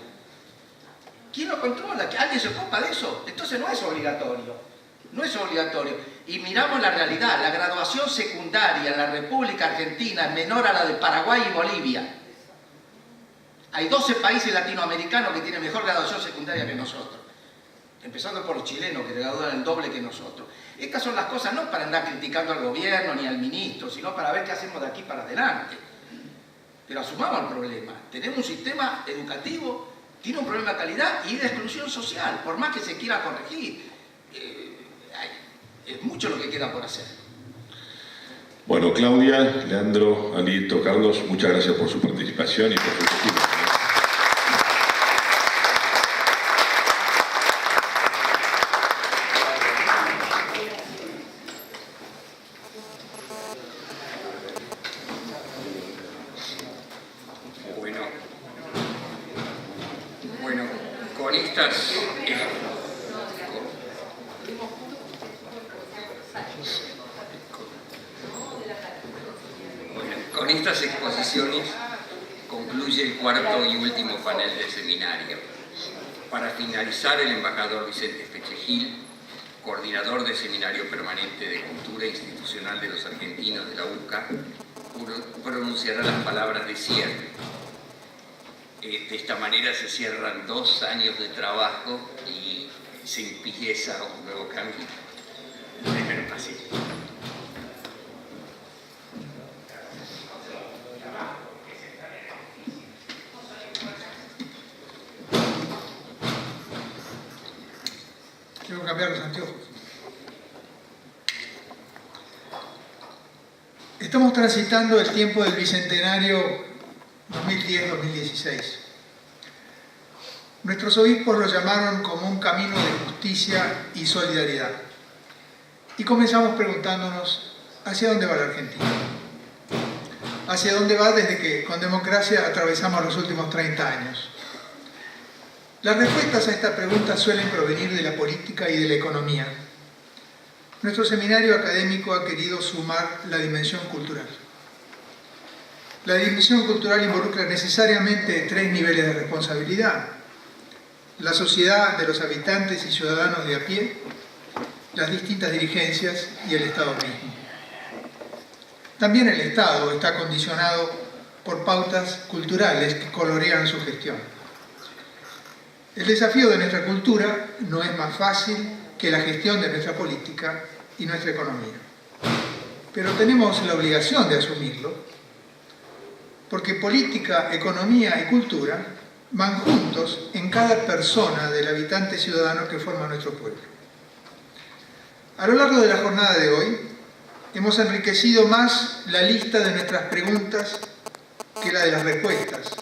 ¿Quién lo controla? ¿Alguien se ocupa de eso? Entonces no es obligatorio. No es obligatorio. Y miramos la realidad. La graduación secundaria en la República Argentina es menor a la de Paraguay y Bolivia. Hay 12 países latinoamericanos que tienen mejor graduación secundaria que nosotros. Empezando por los chilenos, que gradúan el doble que nosotros. Estas son las cosas no para andar criticando al gobierno ni al ministro, sino para ver qué hacemos de aquí para adelante. Pero asumamos el problema. Tenemos un sistema educativo, tiene un problema de calidad y de exclusión social, por más que se quiera corregir. Es mucho lo que queda por hacer. Bueno, Claudia, Leandro, Alito, Carlos, muchas gracias por su participación y por su testimonio. Con estas exposiciones concluye el cuarto y último panel del seminario. Para finalizar, el embajador Vicente Fechegil, coordinador del Seminario Permanente de Cultura Institucional de los Argentinos de la UCA, pronunciará las palabras de cierre. De esta manera se cierran 2 años de trabajo y se empieza un nuevo camino. Así. Tengo que cambiar los anteojos. Estamos transitando el tiempo del Bicentenario 2010-2016. Nuestros obispos lo llamaron como un camino de justicia y solidaridad. Y comenzamos preguntándonos, ¿hacia dónde va la Argentina? ¿Hacia dónde va desde que con democracia atravesamos los últimos 30 años? Las respuestas a esta pregunta suelen provenir de la política y de la economía. Nuestro seminario académico ha querido sumar la dimensión cultural. La dimensión cultural involucra necesariamente 3 niveles de responsabilidad: la sociedad de los habitantes y ciudadanos de a pie, las distintas dirigencias y el Estado mismo. También el Estado está condicionado por pautas culturales que colorean su gestión. El desafío de nuestra cultura no es más fácil que la gestión de nuestra política y nuestra economía. Pero tenemos la obligación de asumirlo, porque política, economía y cultura van juntos en cada persona del habitante ciudadano que forma nuestro pueblo. A lo largo de la jornada de hoy, hemos enriquecido más la lista de nuestras preguntas que la de las respuestas.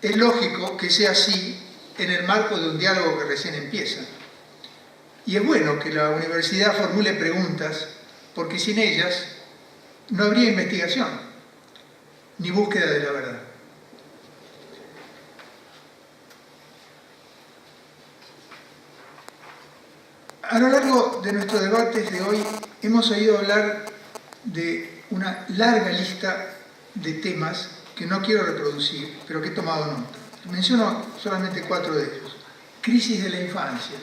Es lógico que sea así en el marco de un diálogo que recién empieza. Y es bueno que la universidad formule preguntas, porque sin ellas no habría investigación ni búsqueda de la verdad. A lo largo de nuestros debates de hoy hemos oído hablar de una larga lista de temas que no quiero reproducir, pero que he tomado nota. Menciono solamente 4 de ellos. Crisis de la infancia,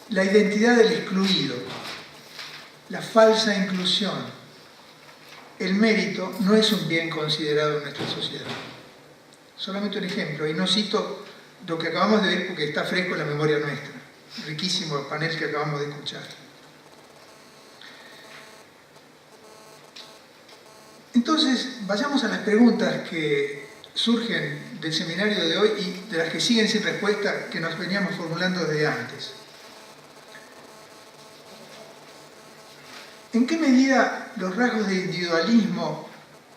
la identidad del excluido, la falsa inclusión. El mérito no es un bien considerado en nuestra sociedad. Solamente un ejemplo, y no cito lo que acabamos de ver porque está fresco en la memoria nuestra. Riquísimo el panel que acabamos de escuchar. Entonces, vayamos a las preguntas que surgen del seminario de hoy y de las que siguen sin respuesta que nos veníamos formulando desde antes. ¿En qué medida los rasgos de individualismo,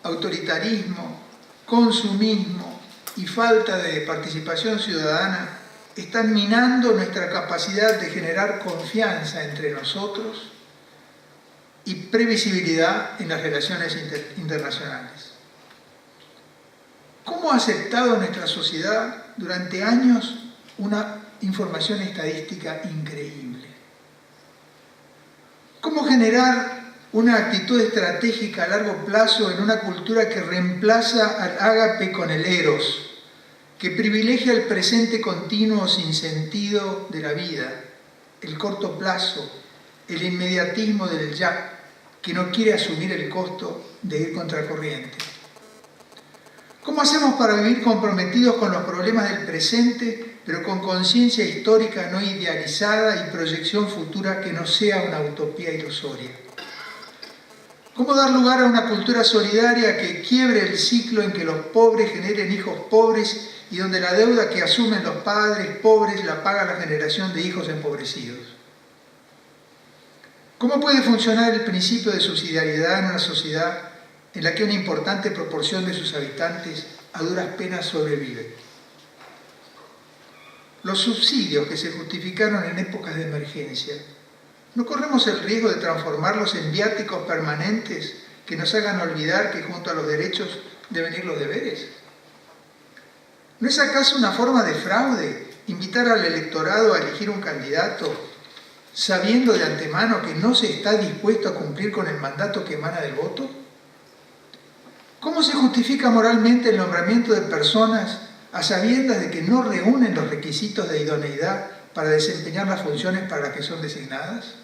autoritarismo, consumismo y falta de participación ciudadana están minando nuestra capacidad de generar confianza entre nosotros y previsibilidad en las relaciones internacionales? ¿Cómo ha aceptado nuestra sociedad durante años una información estadística increíble? ¿Cómo generar una actitud estratégica a largo plazo en una cultura que reemplaza al ágape con el eros, que privilegia el presente continuo sin sentido de la vida, el corto plazo, el inmediatismo del ya, que no quiere asumir el costo de ir contracorriente? ¿Cómo hacemos para vivir comprometidos con los problemas del presente, pero con conciencia histórica no idealizada y proyección futura que no sea una utopía ilusoria? ¿Cómo dar lugar a una cultura solidaria que quiebre el ciclo en que los pobres generen hijos pobres y donde la deuda que asumen los padres pobres la paga la generación de hijos empobrecidos? ¿Cómo puede funcionar el principio de subsidiariedad en una sociedad en la que una importante proporción de sus habitantes a duras penas sobrevive? Los subsidios que se justificaron en épocas de emergencia, ¿no corremos el riesgo de transformarlos en viáticos permanentes que nos hagan olvidar que junto a los derechos deben ir los deberes? ¿No es acaso una forma de fraude invitar al electorado a elegir un candidato sabiendo de antemano que no se está dispuesto a cumplir con el mandato que emana del voto? ¿Cómo se justifica moralmente el nombramiento de personas a sabiendas de que no reúnen los requisitos de idoneidad para desempeñar las funciones para las que son designadas?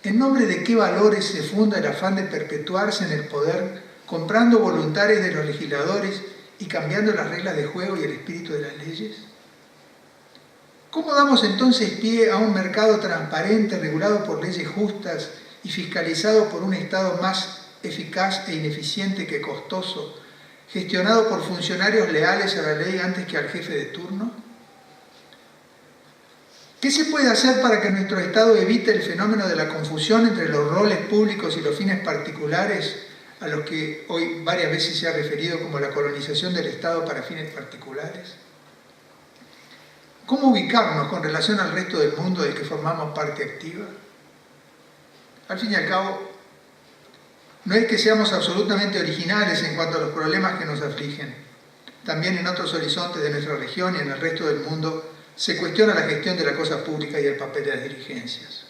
¿En nombre de qué valores se funda el afán de perpetuarse en el poder, comprando voluntades de los legisladores y cambiando las reglas de juego y el espíritu de las leyes? ¿Cómo damos entonces pie a un mercado transparente, regulado por leyes justas y fiscalizado por un Estado más eficaz e ineficiente que costoso, gestionado por funcionarios leales a la ley antes que al jefe de turno? ¿Qué se puede hacer para que nuestro Estado evite el fenómeno de la confusión entre los roles públicos y los fines particulares, a los que hoy varias veces se ha referido como la colonización del Estado para fines particulares? ¿Cómo ubicarnos con relación al resto del mundo del que formamos parte activa? Al fin y al cabo, no es que seamos absolutamente originales en cuanto a los problemas que nos afligen. También en otros horizontes de nuestra región y en el resto del mundo se cuestiona la gestión de la cosa pública y el papel de las dirigencias.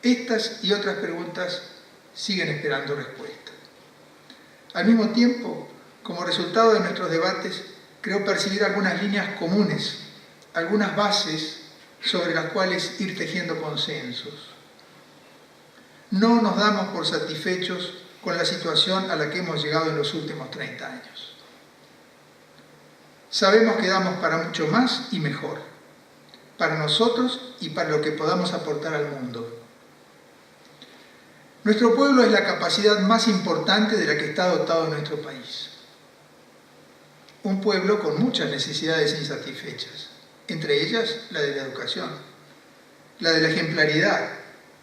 Estas y otras preguntas siguen esperando respuesta. Al mismo tiempo, como resultado de nuestros debates, creo percibir algunas líneas comunes, algunas bases sobre las cuales ir tejiendo consensos. No nos damos por satisfechos con la situación a la que hemos llegado en los últimos 30 años. Sabemos que damos para mucho más y mejor, para nosotros y para lo que podamos aportar al mundo. Nuestro pueblo es la capacidad más importante de la que está dotado nuestro país. Un pueblo con muchas necesidades insatisfechas, entre ellas la de la educación, la de la ejemplaridad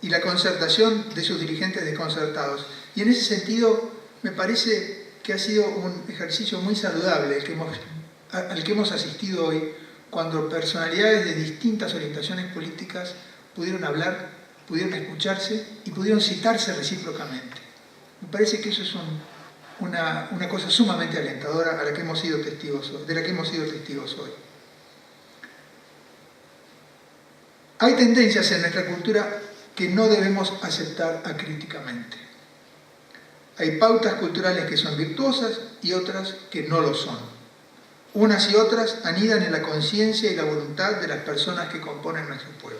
y la concertación de sus dirigentes desconcertados. Y en ese sentido me parece que ha sido un ejercicio muy saludable al que hemos asistido hoy, cuando personalidades de distintas orientaciones políticas pudieron hablar, pudieron escucharse y pudieron citarse recíprocamente. Me parece que eso es una cosa sumamente alentadora de la que hemos sido testigos hoy. Hay tendencias en nuestra cultura que no debemos aceptar acríticamente. Hay pautas culturales que son virtuosas y otras que no lo son. Unas y otras anidan en la conciencia y la voluntad de las personas que componen nuestro pueblo.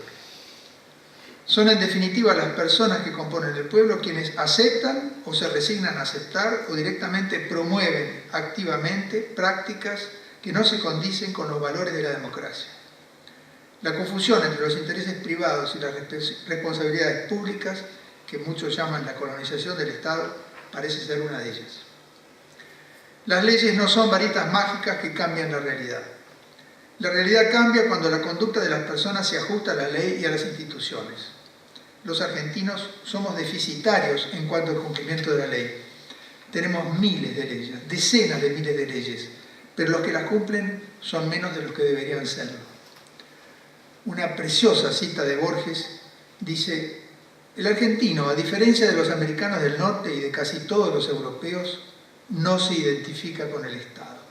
Son en definitiva las personas que componen el pueblo quienes aceptan o se resignan a aceptar o directamente promueven activamente prácticas que no se condicen con los valores de la democracia. La confusión entre los intereses privados y las responsabilidades públicas, que muchos llaman la colonización del Estado, parece ser una de ellas. Las leyes no son varitas mágicas que cambian la realidad. La realidad cambia cuando la conducta de las personas se ajusta a la ley y a las instituciones. Los argentinos somos deficitarios en cuanto al cumplimiento de la ley. Tenemos miles de leyes, decenas de miles de leyes, pero los que las cumplen son menos de los que deberían serlo. Una preciosa cita de Borges dice: el argentino, a diferencia de los americanos del norte y de casi todos los europeos, no se identifica con el Estado.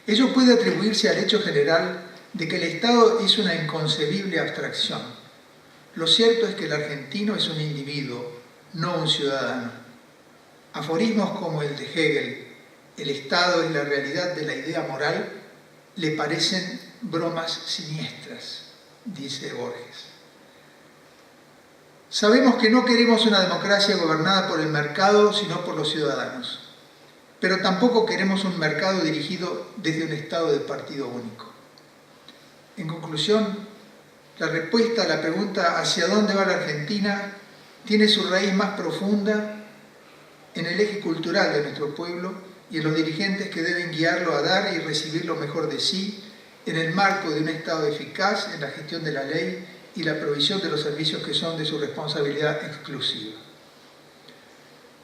Ello puede atribuirse al hecho general de que el Estado es una inconcebible abstracción. Lo cierto es que el argentino es un individuo, no un ciudadano. Aforismos como el de Hegel, el Estado es la realidad de la idea moral, le parecen bromas siniestras, dice Borges. Sabemos que no queremos una democracia gobernada por el mercado, sino por los ciudadanos. Pero tampoco queremos un mercado dirigido desde un Estado de partido único. En conclusión, la respuesta a la pregunta ¿hacia dónde va la Argentina? Tiene su raíz más profunda en el eje cultural de nuestro pueblo y en los dirigentes que deben guiarlo a dar y recibir lo mejor de sí en el marco de un Estado eficaz en la gestión de la ley y la provisión de los servicios que son de su responsabilidad exclusiva.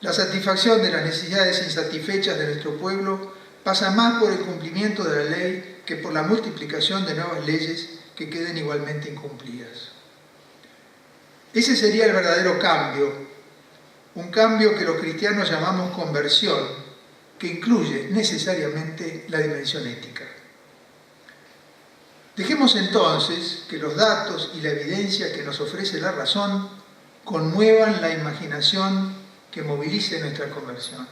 La satisfacción de las necesidades insatisfechas de nuestro pueblo pasa más por el cumplimiento de la ley que por la multiplicación de nuevas leyes que queden igualmente incumplidas. Ese sería el verdadero cambio, un cambio que los cristianos llamamos conversión, que incluye necesariamente la dimensión ética. Dejemos entonces que los datos y la evidencia que nos ofrece la razón conmuevan la imaginación que movilice nuestra conversión.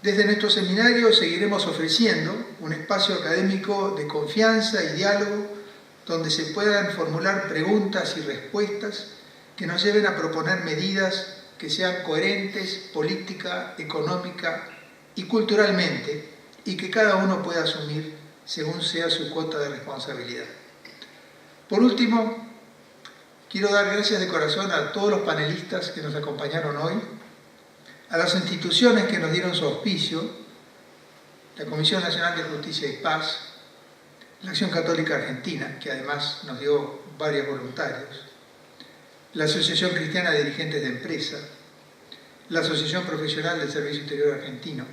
Desde nuestro seminario seguiremos ofreciendo un espacio académico de confianza y diálogo donde se puedan formular preguntas y respuestas que nos lleven a proponer medidas que sean coherentes política, económica y culturalmente y que cada uno pueda asumir según sea su cuota de responsabilidad. Por último, quiero dar gracias de corazón a todos los panelistas que nos acompañaron hoy, a las instituciones que nos dieron su auspicio, la Comisión Nacional de Justicia y Paz, la Acción Católica Argentina, que además nos dio varios voluntarios, la Asociación Cristiana de Dirigentes de Empresa, la Asociación Profesional del Servicio Interior Argentino,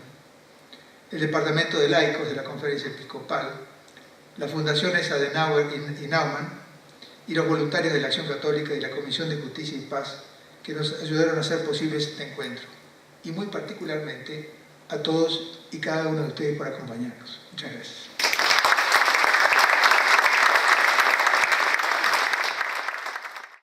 el Departamento de Laicos de la Conferencia Episcopal, las fundaciones Adenauer y Naumann y los voluntarios de la Acción Católica y la Comisión de Justicia y Paz que nos ayudaron a hacer posible este encuentro. Y muy particularmente a todos y cada uno de ustedes por acompañarnos. Muchas gracias.